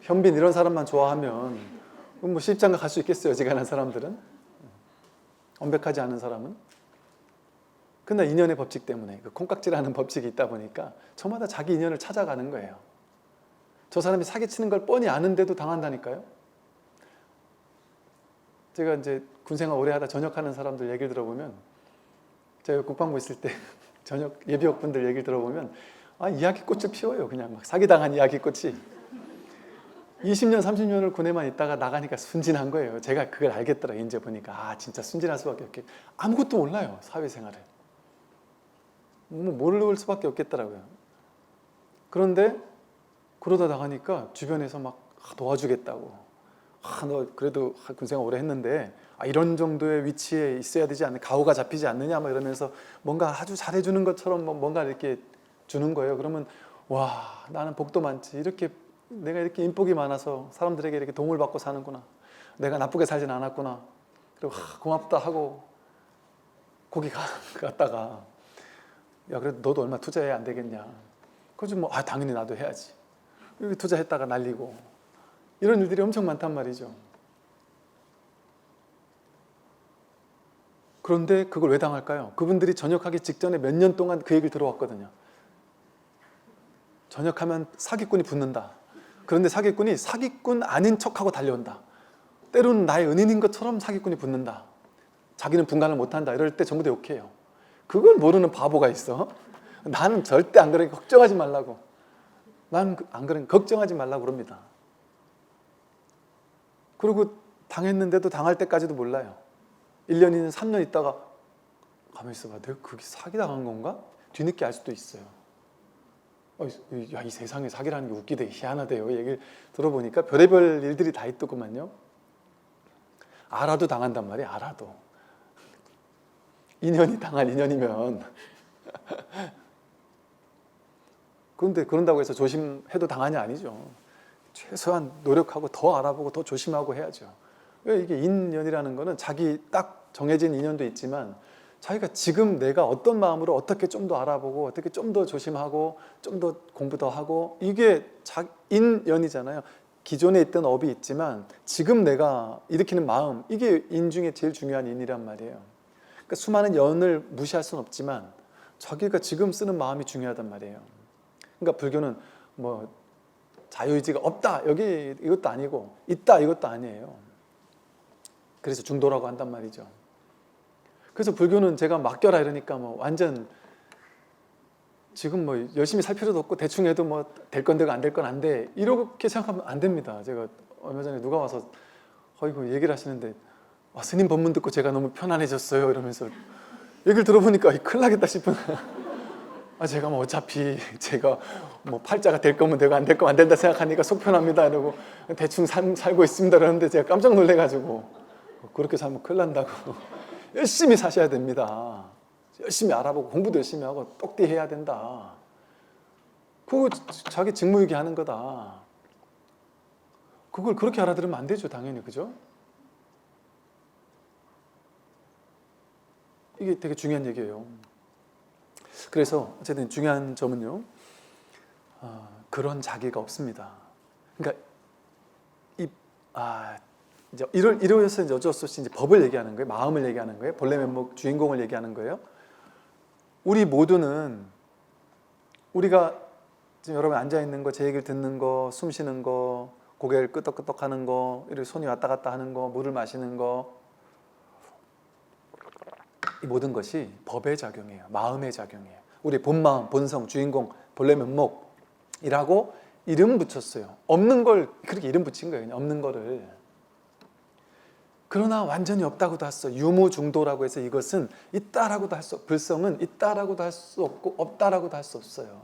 현빈 이런 사람만 좋아하면 십장가 갈 수 있겠어요, 어지간한 사람들은. 완벽하지 않은 사람은. 그러나 인연의 법칙 때문에, 그 콩깍지라는 법칙이 있다 보니까 저마다 자기 인연을 찾아가는 거예요. 저 사람이 사기치는 걸 뻔히 아는데도 당한다니까요. 제가 이제 군생활 오래 하다 전역하는 사람들 얘기를 들어보면, 제가 국방부 있을 때 전역 예비역분들 얘기를 들어보면 이야기꽃을 피워요. 그냥 막 사기당한 이야기꽃이. 20년 30년을 군에만 있다가 나가니까 순진한 거예요. 제가 그걸 알겠더라고요. 이제 보니까 진짜 순진할 수밖에 없게, 아무것도 몰라요, 사회생활을. 모를 수밖에 없겠더라고요. 그런데 그러다 나가니까 주변에서 막 도와주겠다고, 너 그래도 군생활 오래 했는데 이런 정도의 위치에 있어야 되지 않나, 가오가 잡히지 않느냐 막 이러면서 뭔가 아주 잘해주는 것처럼 뭔가 이렇게 주는 거예요. 그러면 와, 나는 복도 많지, 이렇게 내가 이렇게 인복이 많아서 사람들에게 이렇게 도움을 받고 사는구나, 내가 나쁘게 살진 않았구나, 그리고 고맙다 하고 거기 갔다가, 야 그래도 너도 얼마 투자해야 안 되겠냐, 그래서 당연히 나도 해야지, 여기 투자했다가 날리고, 이런 일들이 엄청 많단 말이죠. 그런데 그걸 왜 당할까요? 그분들이 전역하기 직전에 몇 년 동안 그 얘기를 들어왔거든요. 전역하면 사기꾼이 붙는다. 그런데 사기꾼이 사기꾼 아닌 척하고 달려온다. 때로는 나의 은인인 것처럼 사기꾼이 붙는다. 자기는 분간을 못한다. 이럴 때 전부 다 욕해요. 그걸 모르는 바보가 있어. 나는 절대 안 그러니까 걱정하지 말라고. 나는 안 그러니까 걱정하지 말라고 그럽니다. 그리고 당했는데도 당할 때까지도 몰라요. 1년이든 3년 있다가 가만히 있어봐, 내가 그게 사기당한 건가? 뒤늦게 알 수도 있어요. 야, 이 세상에 사기라는 게 웃기대, 희한하대요. 얘기를 들어보니까 별의별 일들이 다 있더구만요. 알아도 당한단 말이에요. 알아도. 인연이 당할 인연이면. 그런데 그런다고 해서 조심해도 당하냐? 아니죠. 최소한 노력하고 더 알아보고 더 조심하고 해야죠. 왜, 이게 인연이라는 거는 자기 딱 정해진 인연도 있지만 자기가 지금 내가 어떤 마음으로 어떻게 좀 더 알아보고 어떻게 좀 더 조심하고 좀 더 공부 더 하고, 이게 인연이잖아요. 기존에 있던 업이 있지만 지금 내가 일으키는 마음, 이게 인 중에 제일 중요한 인이란 말이에요. 그러니까 수많은 연을 무시할 수는 없지만 자기가 지금 쓰는 마음이 중요하단 말이에요. 그러니까 불교는 자유의지가 없다, 여기 이것도 아니고 있다, 이것도 아니에요. 그래서 중도라고 한단 말이죠. 그래서 불교는 제가 맡겨라 이러니까 완전 지금 열심히 살 필요도 없고 대충 해도 될 건 되고 안 될 건 안 돼, 이렇게 생각하면 안 됩니다. 제가 얼마 전에 누가 와서 이거 얘기를 하시는데, 스님 법문 듣고 제가 너무 편안해졌어요 이러면서 얘기를 들어보니까 큰일 나겠다 싶은 제가 어차피 제가 팔자가 될 거면 되고 안 될 거면 안 된다 생각하니까 속 편합니다 이러고 대충 살고 있습니다 그러는데, 제가 깜짝 놀래가지고 그렇게 살면 큰일 난다고. 열심히 사셔야 됩니다. 열심히 알아보고 공부도 열심히 하고 똑띠 해야 된다. 그거 자기 직무유기 하는 거다. 그걸 그렇게 알아들으면 안 되죠, 당연히. 그죠? 이게 되게 중요한 얘기예요. 그래서 어쨌든 중요한 점은요, 그런 자기가 없습니다. 그러니까 이제 이러해서 이제 어쩔 수 없이 이제 법을 얘기하는 거예요. 마음을 얘기하는 거예요. 본래 면목 주인공을 얘기하는 거예요. 우리 모두는, 우리가 지금 여러분 앉아 있는 거, 제 얘기를 듣는 거, 숨 쉬는 거, 고개를 끄덕끄덕 하는 거, 이렇게 손이 왔다 갔다 하는 거, 물을 마시는 거, 이 모든 것이 법의 작용이에요. 마음의 작용이에요. 우리 본마음, 본성, 주인공, 본래 면목이라고 이름 붙였어요. 없는 걸 그렇게 이름 붙인 거예요. 그냥 없는 거를. 그러나 완전히 없다고도 할 수 없어요. 유무중도라고 해서 이것은 있다라고도 할 수 없고, 불성은 있다라고도 할 수 없고 없다라고도 할 수 없어요.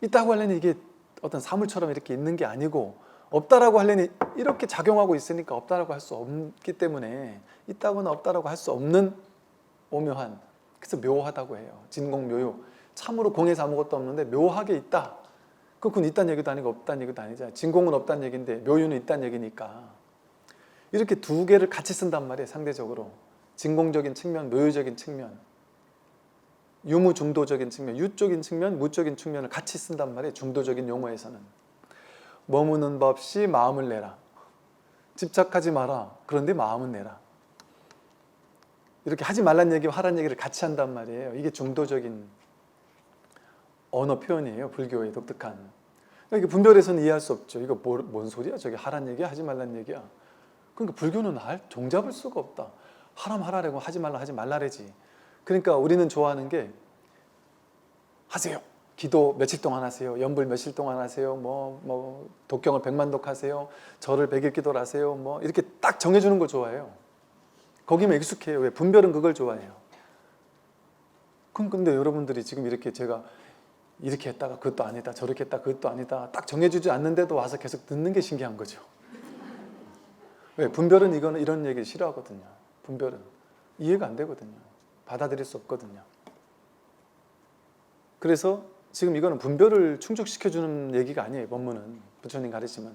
있다고 하려니 이게 어떤 사물처럼 이렇게 있는 게 아니고, 없다라고 하려니 이렇게 작용하고 있으니까 없다라고 할 수 없기 때문에 있다거나 없다라고 할 수 없는 오묘한, 그래서 묘하다고 해요. 진공묘요. 참으로 공에서 아무것도 없는데 묘하게 있다. 그건 있다는 얘기도 아니고 없다는 얘기도 아니잖아요. 진공은 없다는 얘기인데 묘유는 있다는 얘기니까 이렇게 두 개를 같이 쓴단 말이에요. 상대적으로 진공적인 측면, 묘유적인 측면, 유무중도적인 측면, 유적인 측면, 무적인 측면을 같이 쓴단 말이에요. 중도적인 용어에서는. 머무는 법 시 마음을 내라. 집착하지 마라. 그런데 마음은 내라. 이렇게 하지 말란 얘기와 하란 얘기를 같이 한단 말이에요. 이게 중도적인 언어 표현이에요. 불교의 독특한. 이게 분별해서는 이해할 수 없죠. 이거 뭔 소리야? 저게 하란 얘기야? 하지 말란 얘기야? 그러니까 불교는 종잡을 수가 없다. 하라면 하라래고 하지 말라래지. 그러니까 우리는 좋아하는 게 하세요. 기도 며칠 동안 하세요. 연불 며칠 동안 하세요. 독경을 100만 독 하세요. 절을 100일 기도를 하세요. 이렇게 딱 정해주는 걸 좋아해요. 거기만 익숙해요. 왜? 분별은 그걸 좋아해요. 근데 여러분들이 지금 이렇게 제가 이렇게 했다가 그것도 아니다. 저렇게 했다가 그것도 아니다. 딱 정해주지 않는데도 와서 계속 듣는 게 신기한 거죠. 왜? 분별은 이런 얘기 싫어하거든요. 분별은. 이해가 안 되거든요. 받아들일 수 없거든요. 그래서 지금 이거는 분별을 충족시켜주는 얘기가 아니에요. 법문은. 부처님 가르침은.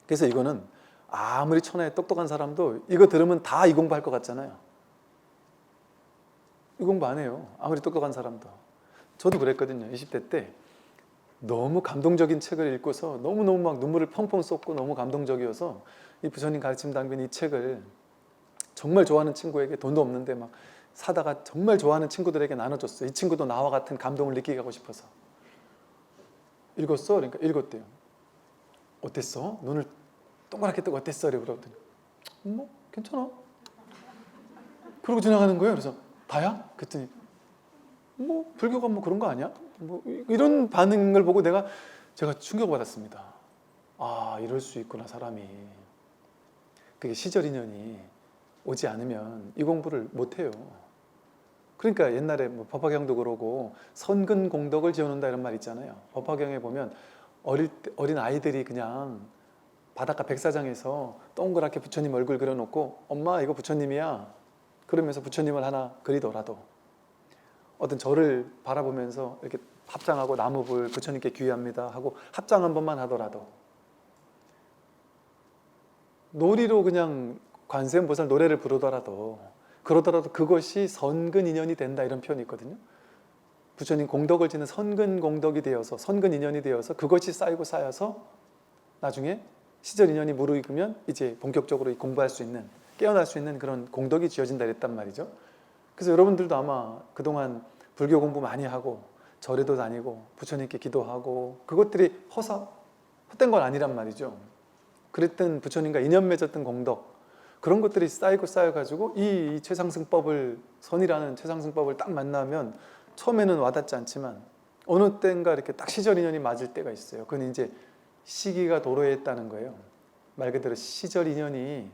그래서 이거는 아무리 천하에 똑똑한 사람도 이거 들으면 다 이 공부할 것 같잖아요. 이 공부 안 해요. 아무리 똑똑한 사람도. 저도 그랬거든요. 20대 때 너무 감동적인 책을 읽고서 너무너무 막 눈물을 펑펑 쏟고 너무 감동적이어서 이 부처님 가르침 담긴 이 책을 정말 좋아하는 친구에게, 돈도 없는데 막 사다가 정말 좋아하는 친구들에게 나눠줬어요. 이 친구도 나와 같은 감동을 느끼게 하고 싶어서. 읽었어? 그러니까 읽었대요. 어땠어? 눈을 동그랗게 뜨고 어땠어? 그러더니 괜찮아. 그러고 지나가는 거예요. 그래서 다야? 그랬더니 불교가 그런 거 아니야? 이런 반응을 보고 제가 충격받았습니다. 아, 이럴 수 있구나, 사람이. 그게 시절 인연이 오지 않으면 이 공부를 못해요. 그러니까 옛날에 법화경도 그러고 선근 공덕을 지어놓는다 이런 말 있잖아요. 법화경에 보면 어린 아이들이 그냥 바닷가 백사장에서 동그랗게 부처님 얼굴 그려놓고 엄마 이거 부처님이야 그러면서 부처님을 하나 그리더라도 어떤 절을 바라보면서 이렇게 합장하고 나무불 부처님께 귀의합니다 하고 합장 한 번만 하더라도, 놀이로 그냥 관세음보살 노래를 부르더라도, 그러더라도 그것이 선근 인연이 된다 이런 표현이 있거든요. 부처님 공덕을 지는 선근 공덕이 되어서, 선근 인연이 되어서 그것이 쌓이고 쌓여서 나중에 시절 인연이 무르익으면 이제 본격적으로 공부할 수 있는, 깨어날 수 있는 그런 공덕이 지어진다 이랬단 말이죠. 그래서 여러분들도 아마 그동안 불교 공부 많이 하고 절에도 다니고 부처님께 기도하고 그것들이 헛된 건 아니란 말이죠. 그랬던 부처님과 인연 맺었던 공덕, 그런 것들이 쌓이고 쌓여가지고 이 최상승법을, 선이라는 최상승법을 딱 만나면 처음에는 와닿지 않지만 어느 때인가 이렇게 딱 시절 인연이 맞을 때가 있어요. 그건 이제 시기가 도래했다는 거예요. 말 그대로 시절 인연이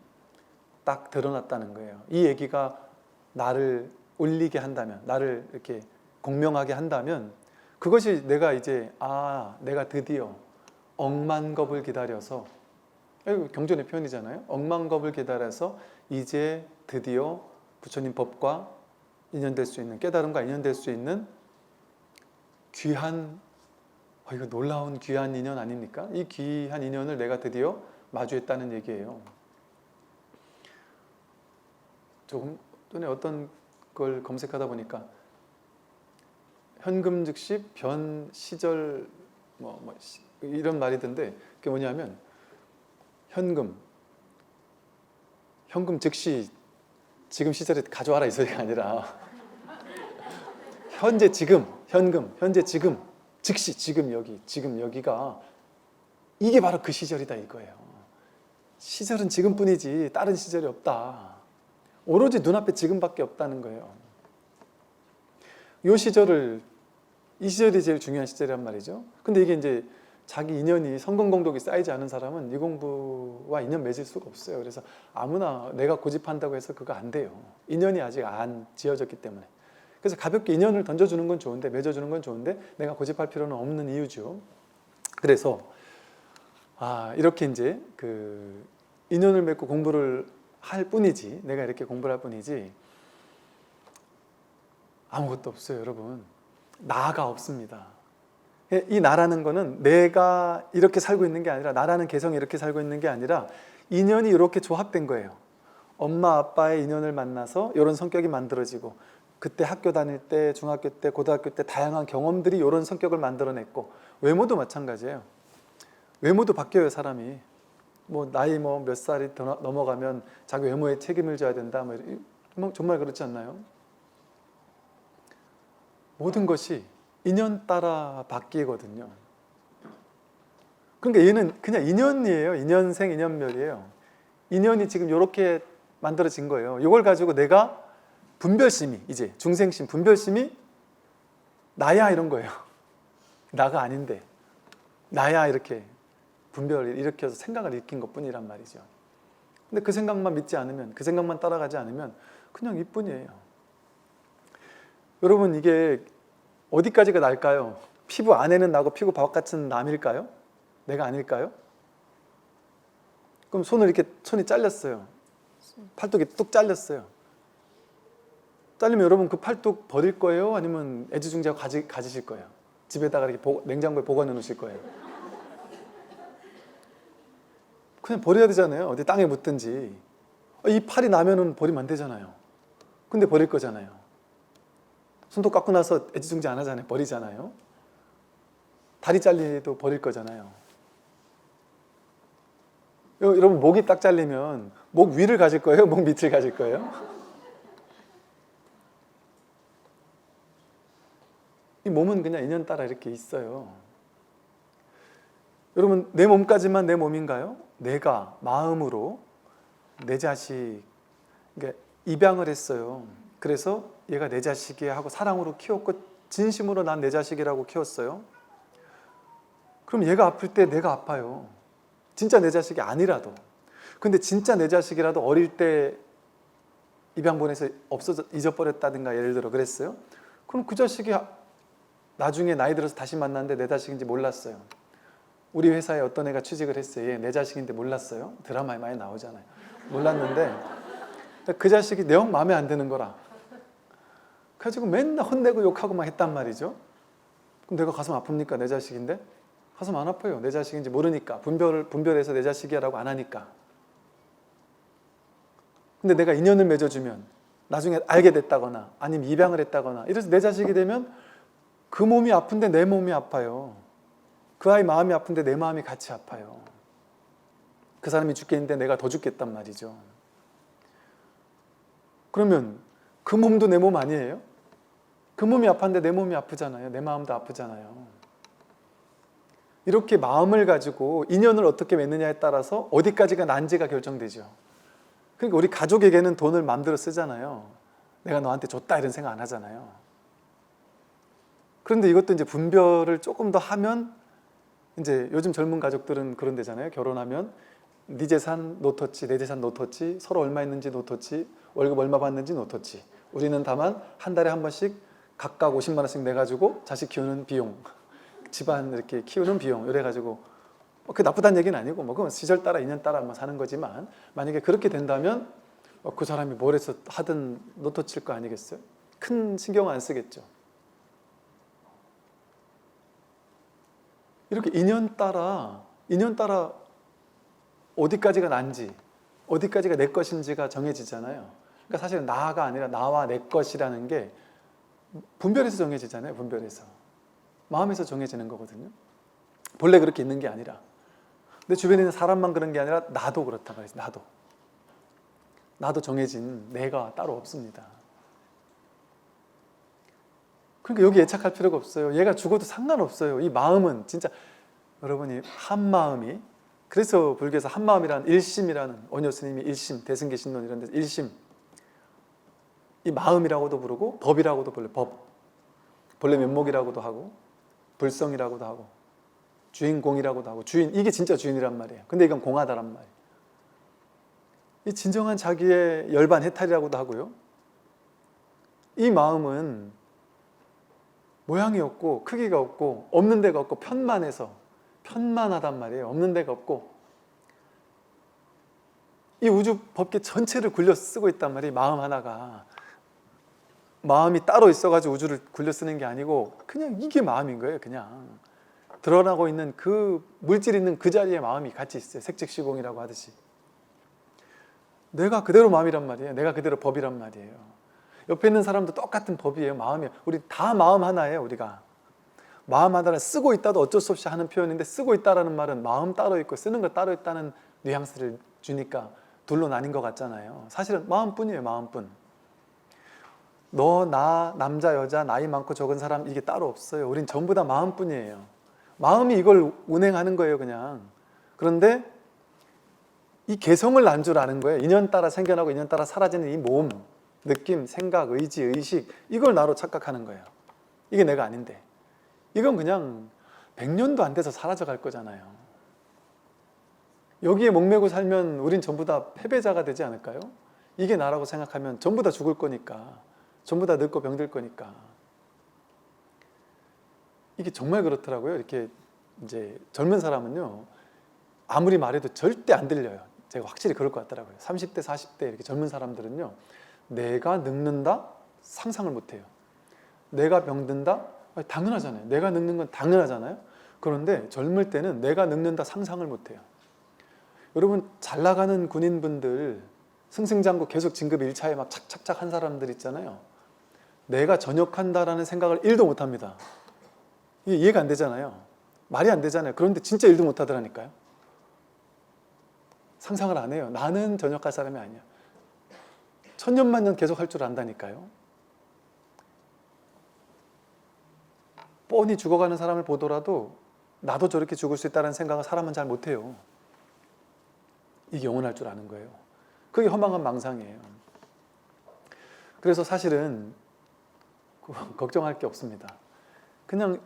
딱 드러났다는 거예요. 이 얘기가 나를 울리게 한다면, 나를 이렇게 공명하게 한다면 그것이 내가 이제 내가 드디어 억만겁을 기다려서, 경전의 표현이잖아요. 억만겁을 기다려서 이제 드디어 부처님 법과 인연될 수 있는, 깨달음과 인연될 수 있는 귀한, 이거 놀라운 귀한 인연 아닙니까? 이 귀한 인연을 내가 드디어 마주했다는 얘기예요. 조금 전에 어떤 걸 검색하다 보니까 현금 즉시 변 시절 이런 말이던데, 그게 뭐냐면 현금 즉시 지금 시절에 가져와라 이 소리가 아니라 현재 지금, 현금 현재 지금, 즉시 지금 여기, 지금 여기가 이게 바로 그 시절이다 이거예요. 시절은 지금뿐이지 다른 시절이 없다. 오로지 눈앞에 지금밖에 없다는 거예요. 이 시절이 제일 중요한 시절이란 말이죠. 근데 이게 이제 자기 인연이, 성근공덕이 쌓이지 않은 사람은 이 공부와 인연 맺을 수가 없어요. 그래서 아무나 내가 고집한다고 해서 그거 안 돼요. 인연이 아직 안 지어졌기 때문에. 그래서 가볍게 인연을 던져주는 건 좋은데, 맺어주는 건 좋은데 내가 고집할 필요는 없는 이유죠. 그래서 이렇게 이제 인연을 맺고 공부를 할 뿐이지, 내가 이렇게 공부를 할 뿐이지 아무것도 없어요, 여러분. 나가 없습니다. 이 나라는 거는 내가 이렇게 살고 있는 게 아니라, 나라는 개성이 이렇게 살고 있는 게 아니라 인연이 이렇게 조합된 거예요. 엄마 아빠의 인연을 만나서 이런 성격이 만들어지고, 그때 학교 다닐 때, 중학교 때, 고등학교 때 다양한 경험들이 이런 성격을 만들어냈고, 외모도 마찬가지예요. 외모도 바뀌어요, 사람이. 나이 몇 살이 더 넘어가면 자기 외모에 책임을 져야 된다, 정말 그렇지 않나요? 모든 것이 인연 따라 바뀌거든요. 그러니까 얘는 그냥 인연이에요. 인연생, 인연멸이에요. 인연이 지금 이렇게 만들어진 거예요. 이걸 가지고 내가 분별심이, 이제 중생심, 분별심이 나야 이런 거예요. 나가 아닌데 나야, 이렇게 분별을 일으켜서 생각을 일으킨 것뿐이란 말이죠. 근데 그 생각만 믿지 않으면, 그 생각만 따라가지 않으면 그냥 이뿐이에요. 여러분, 이게 어디까지가 날까요? 피부 안에는 나고 피부 바깥은 남일까요? 내가 아닐까요? 그럼 손이 잘렸어요. 팔뚝이 뚝 잘렸어요. 잘리면 여러분 그 팔뚝 버릴 거예요? 아니면 애지중지하고 가지실 거예요? 집에다가 이렇게 냉장고에 보관해 놓으실 거예요? 그냥 버려야 되잖아요. 어디 땅에 묻든지. 이 팔이 나면은 버리면 안 되잖아요. 근데 버릴 거잖아요. 손톱 깎고 나서 애지중지 안 하잖아요. 버리잖아요. 다리 잘리도 버릴 거잖아요. 여러분, 목이 딱 잘리면 목 위를 가질 거예요? 목 밑을 가질 거예요? 이 몸은 그냥 인연 따라 이렇게 있어요. 여러분, 내 몸까지만 내 몸인가요? 내가 마음으로 내 자식, 그러니까 입양을 했어요. 그래서 얘가 내 자식이야 하고 사랑으로 키웠고, 진심으로 난 내 자식이라고 키웠어요. 그럼 얘가 아플 때 내가 아파요. 진짜 내 자식이 아니라도. 근데 진짜 내 자식이라도 어릴 때 입양 보내서 잊어버렸다든가 예를 들어 그랬어요. 그럼 그 자식이 나중에 나이 들어서 다시 만났는데 내 자식인지 몰랐어요. 우리 회사에 어떤 애가 취직을 했어요. 얘 내 자식인데 몰랐어요. 드라마에 많이 나오잖아요. 몰랐는데 그 자식이 내 형 마음에 안 드는 거라. 그래가지고 맨날 혼내고 욕하고 막 했단 말이죠. 그럼 내가 가슴 아픕니까? 내 자식인데? 가슴 안 아파요. 내 자식인지 모르니까. 분별해서 내 자식이야 라고 안 하니까. 근데 내가 인연을 맺어주면 나중에 알게 됐다거나 아니면 입양을 했다거나 이래서 내 자식이 되면 그 몸이 아픈데 내 몸이 아파요. 그 아이 마음이 아픈데 내 마음이 같이 아파요. 그 사람이 죽겠는데 내가 더 죽겠단 말이죠. 그러면 그 몸도 내 몸 아니에요? 그 몸이 아팠는데 내 몸이 아프잖아요. 내 마음도 아프잖아요. 이렇게 마음을 가지고 인연을 어떻게 맺느냐에 따라서 어디까지가 난지가 결정되죠. 그러니까 우리 가족에게는 돈을 마음대로 쓰잖아요. 내가 너한테 줬다 이런 생각 안 하잖아요. 그런데 이것도 이제 분별을 조금 더 하면, 이제 요즘 젊은 가족들은 그런 데잖아요. 결혼하면 네 재산 노터치, 내 재산 노터치, 서로 얼마 있는지 노터치, 월급 얼마 받는지 노터치. 우리는 다만 한 달에 한 번씩 각각 50만 원씩 내가지고 자식 키우는 비용, 집안 이렇게 키우는 비용 이래가지고 그게 나쁘다는 얘기는 아니고 그건 시절 따라 인연 따라 사는 거지만, 만약에 그렇게 된다면 그 사람이 뭘 해서 하든 노터치일 거 아니겠어요? 큰 신경 안 쓰겠죠. 이렇게 인연 따라 어디까지가 난지, 어디까지가 내 것인지가 정해지잖아요. 그러니까 사실은 나가 아니라 나와 내 것이라는 게 분별해서 정해지잖아요. 분별해서. 마음에서 정해지는 거거든요. 본래 그렇게 있는 게 아니라. 내 주변에 있는 사람만 그런 게 아니라 나도 그렇다 말이죠. 나도 정해진 내가 따로 없습니다. 그러니까 여기 애착할 필요가 없어요. 얘가 죽어도 상관없어요. 이 마음은 진짜 여러분이 한 마음이, 그래서 불교에서 한 마음이라는 일심이라는, 원효 스님이 일심, 대승계 신론 이런 데서 일심, 이 마음이라고도 부르고 법이라고도 불러요. 법. 본래 면목이라고도 하고 불성이라고도 하고 주인공이라고도 하고, 주인, 이게 진짜 주인이란 말이에요. 근데 이건 공하다란 말이에요. 이 진정한 자기의 열반 해탈이라고도 하고요. 이 마음은 모양이 없고 크기가 없고 없는 데가 없고 편만해서 편만하단 말이에요. 없는 데가 없고 이 우주 법계 전체를 굴려 쓰고 있단 말이에요. 마음 하나가. 마음이 따로 있어가지고 우주를 굴려 쓰는 게 아니고 그냥 이게 마음인 거예요. 그냥 드러나고 있는 그 물질 있는 그 자리에 마음이 같이 있어요. 색즉시공이라고 하듯이. 내가 그대로 마음이란 말이에요. 내가 그대로 법이란 말이에요. 옆에 있는 사람도 똑같은 법이에요. 마음이에요. 우리 다 마음 하나예요. 우리가 마음 하나를 쓰고 있다도 어쩔 수 없이 하는 표현인데, 쓰고 있다라는 말은 마음 따로 있고 쓰는 거 따로 있다는 뉘앙스를 주니까 둘로 나뉜 것 같잖아요. 사실은 마음뿐이에요. 마음뿐. 너, 나, 남자, 여자, 나이 많고 적은 사람 이게 따로 없어요. 우린 전부 다 마음뿐이에요. 마음이 이걸 운행하는 거예요. 그냥. 그런데 이 개성을 난 줄 아는 거예요. 인연 따라 생겨나고 인연 따라 사라지는 이 몸, 느낌, 생각, 의지, 의식, 이걸 나로 착각하는 거예요. 이게 내가 아닌데. 이건 그냥 100년도 안 돼서 사라져 갈 거잖아요. 여기에 목매고 살면 우린 전부 다 패배자가 되지 않을까요? 이게 나라고 생각하면 전부 다 죽을 거니까, 전부 다 늙고 병들 거니까. 이게 정말 그렇더라고요. 이렇게 이제 젊은 사람은요, 아무리 말해도 절대 안 들려요. 제가 확실히 그럴 것 같더라고요. 30대, 40대 이렇게 젊은 사람들은요, 내가 늙는다? 상상을 못 해요. 내가 병든다? 당연하잖아요. 내가 늙는 건 당연하잖아요. 그런데 젊을 때는 내가 늙는다 상상을 못 해요. 여러분, 잘 나가는 군인분들, 승승장구 계속 진급 1차에 막 착착착 한 사람들 있잖아요. 내가 전역한다라는 생각을 1도 못 합니다. 이게 이해가 안 되잖아요. 말이 안 되잖아요. 그런데 진짜 1도 못 하더라니까요. 상상을 안 해요. 나는 전역할 사람이 아니야. 천년만년 계속 할 줄 안다니까요. 뻔히 죽어가는 사람을 보더라도 나도 저렇게 죽을 수 있다는 생각을 사람은 잘 못해요. 이게 영원할 줄 아는 거예요. 그게 허망한 망상이에요. 그래서 사실은 걱정할 게 없습니다. 그냥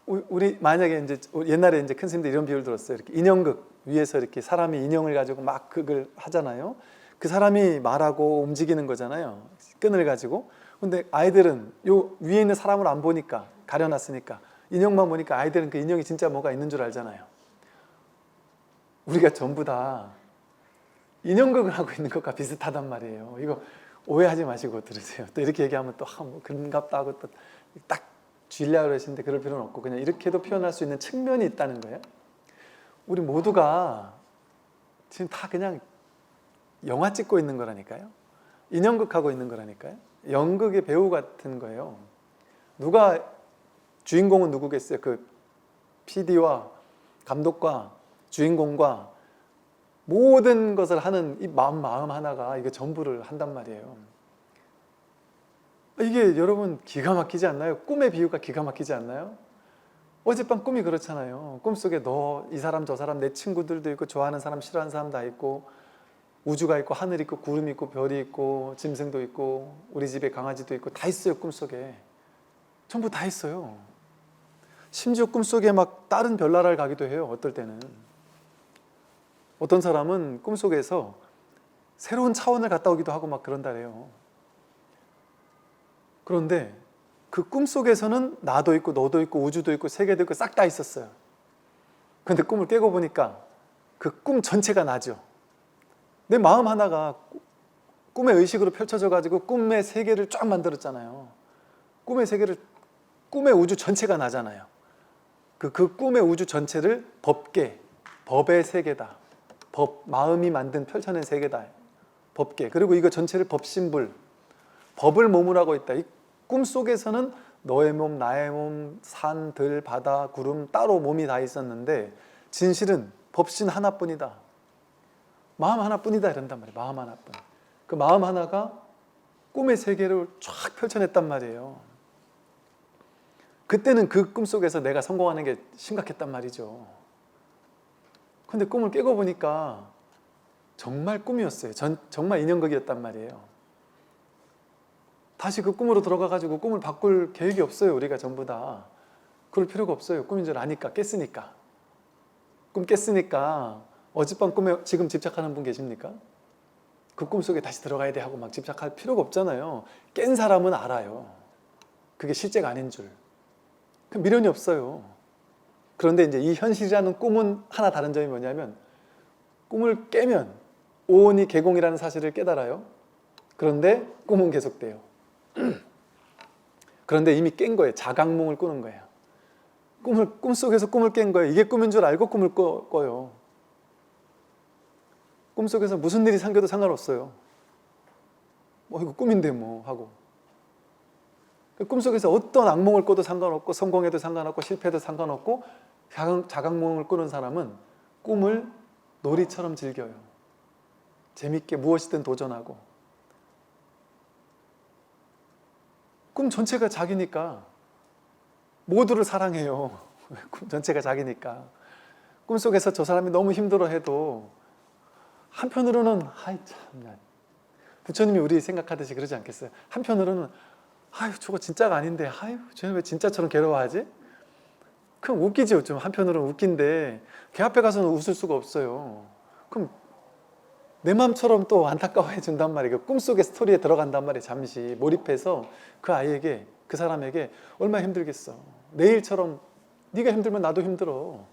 우리 만약에 이제 옛날에 이제 큰 스님들 이런 비유를 들었어요. 이렇게 인형극 위에서 이렇게 사람이 인형을 가지고 막 극을 하잖아요. 그 사람이 말하고 움직이는 거잖아요. 끈을 가지고. 근데 아이들은 요 위에 있는 사람을 안 보니까, 가려놨으니까 인형만 보니까 아이들은 그 인형이 진짜 뭐가 있는 줄 알잖아요. 우리가 전부 다 인형극을 하고 있는 것과 비슷하단 말이에요. 이거 오해하지 마시고 들으세요. 또 이렇게 얘기하면 또 뭐 그런갑다 하고 또 딱 쥐려고 그러시는데 그럴 필요는 없고, 그냥 이렇게도 표현할 수 있는 측면이 있다는 거예요. 우리 모두가 지금 다 그냥 영화 찍고 있는 거라니까요. 인형극 하고 있는 거라니까요. 연극의 배우 같은 거예요. 누가 주인공은 누구겠어요? 그 PD와 감독과 주인공과 모든 것을 하는 이 마음 하나가 이게 전부를 한단 말이에요. 이게 여러분 기가 막히지 않나요? 꿈의 비유가 기가 막히지 않나요? 어젯밤 꿈이 그렇잖아요. 꿈속에 너, 이 사람, 저 사람, 내 친구들도 있고 좋아하는 사람, 싫어하는 사람 다 있고, 우주가 있고 하늘 있고 구름이 있고 별이 있고 짐승도 있고 우리 집에 강아지도 있고 다 있어요. 꿈속에 전부 다 있어요. 심지어 꿈속에 막 다른 별나라를 가기도 해요. 어떨 때는. 어떤 사람은 꿈속에서 새로운 차원을 갔다 오기도 하고 막 그런다래요. 그런데 그 꿈속에서는 나도 있고 너도 있고 우주도 있고 세계도 있고 싹 다 있었어요. 그런데 꿈을 깨고 보니까 그 꿈 전체가 나죠. 내 마음 하나가 꿈의 의식으로 펼쳐져 가지고 꿈의 세계를 쫙 만들었잖아요. 꿈의 세계를, 꿈의 우주 전체가 나잖아요. 그 꿈의 우주 전체를 법계, 법의 세계다. 법, 마음이 만든 펼쳐낸 세계다. 법계. 그리고 이거 전체를 법신불, 법을 몸으로 하고 있다. 이 꿈속에서는 너의 몸, 나의 몸, 산, 들, 바다, 구름 따로 몸이 다 있었는데 진실은 법신 하나뿐이다. 마음 하나뿐이다 이런단 말이에요. 마음 하나뿐. 그 마음 하나가 꿈의 세계를 쫙 펼쳐냈단 말이에요. 그때는 그 꿈속에서 내가 성공하는 게 심각했단 말이죠. 근데 꿈을 깨고 보니까 정말 꿈이었어요. 정말 인형극이었단 말이에요. 다시 그 꿈으로 들어가가지고 꿈을 바꿀 계획이 없어요. 우리가 전부 다. 그럴 필요가 없어요. 꿈인 줄 아니까, 깼으니까. 꿈 깼으니까 어젯밤 꿈에 지금 집착하는 분 계십니까? 그 꿈속에 다시 들어가야 돼 하고 막 집착할 필요가 없잖아요. 깬 사람은 알아요. 그게 실제가 아닌 줄. 그 미련이 없어요. 그런데 이제 이 현실이라는 꿈은 하나 다른 점이 뭐냐면 꿈을 깨면 오온이 개공이라는 사실을 깨달아요. 그런데 꿈은 계속돼요. 그런데 이미 깬 거예요. 자각몽을 꾸는 거예요. 꿈속에서 꿈을 깬 거예요. 이게 꿈인 줄 알고 꿈을 꿔요. 꿈속에서 무슨 일이 생겨도 상관없어요. 이거 꿈인데 뭐 하고. 꿈속에서 어떤 악몽을 꿔도 상관없고 성공해도 상관없고 실패해도 상관없고 자각몽을 꾸는 사람은 꿈을 놀이처럼 즐겨요. 재밌게 무엇이든 도전하고. 꿈 전체가 자기니까 모두를 사랑해요. 꿈 전체가 자기니까. 꿈속에서 저 사람이 너무 힘들어해도 한편으로는 아이 참나, 부처님이 우리 생각하듯이 그러지 않겠어요? 한편으로는 아유 저거 진짜가 아닌데 아유 쟤는 왜 진짜처럼 괴로워하지? 그럼 웃기죠. 좀 한편으로는 웃긴데 걔 앞에 가서는 웃을 수가 없어요. 그럼 내 마음처럼 또 안타까워해 준단 말이에요. 꿈속의 스토리에 들어간단 말이에요. 잠시 몰입해서 그 아이에게, 그 사람에게 얼마나 힘들겠어. 내일처럼 네가 힘들면 나도 힘들어.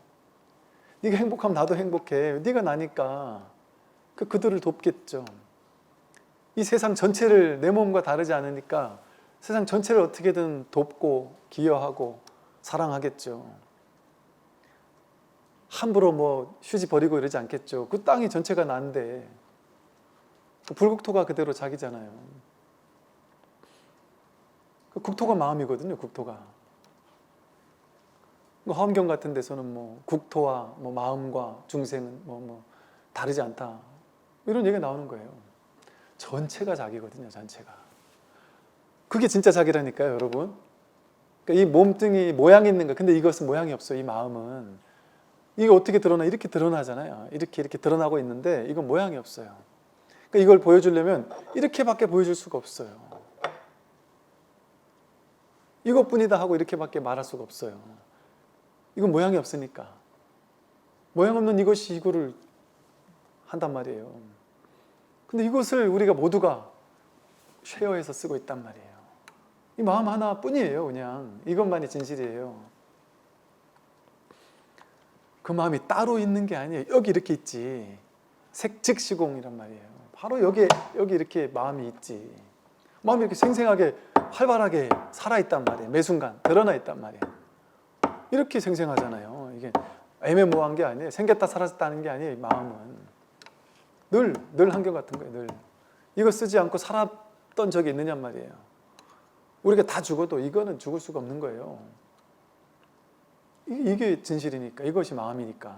네가 행복하면 나도 행복해. 네가 나니까 그들을 돕겠죠. 이 세상 전체를 내 몸과 다르지 않으니까 세상 전체를 어떻게든 돕고 기여하고 사랑하겠죠. 함부로 뭐 휴지 버리고 이러지 않겠죠. 그 땅이 전체가 난데 불국토가 그대로 자기잖아요. 그 국토가 마음이거든요. 국토가. 화엄경 같은 데서는 뭐 국토와 뭐 마음과 중생은 뭐 다르지 않다, 이런 얘기가 나오는 거예요. 전체가 자기거든요. 전체가. 그게 진짜 자기라니까요, 여러분. 그러니까 이 몸뚱이 모양이 있는 거. 근데 이것은 모양이 없어요. 이 마음은. 이게 어떻게 드러나? 이렇게 드러나잖아요. 이렇게 드러나고 있는데 이건 모양이 없어요. 그러니까 이걸 보여주려면 이렇게밖에 보여줄 수가 없어요. 이것뿐이다 하고 이렇게밖에 말할 수가 없어요. 이건 모양이 없으니까. 모양 없는 이것이 이거를 한단 말이에요. 근데 이것을 우리가 모두가 쉐어해서 쓰고 있단 말이에요. 이 마음 하나뿐이에요. 그냥 이것만이 진실이에요. 그 마음이 따로 있는 게 아니에요. 여기 이렇게 있지. 색즉시공이란 말이에요. 바로 여기 이렇게 마음이 있지. 마음이 이렇게 생생하게 활발하게 살아있단 말이에요. 매 순간 드러나 있단 말이에요. 이렇게 생생하잖아요. 이게 애매모호한 게 아니에요. 생겼다 사라졌다는 게 아니에요. 이 마음은 늘 한결같은 거예요. 늘. 이거 쓰지 않고 살았던 적이 있느냔 말이에요. 우리가 다 죽어도 이거는 죽을 수가 없는 거예요. 이게 진실이니까, 이것이 마음이니까.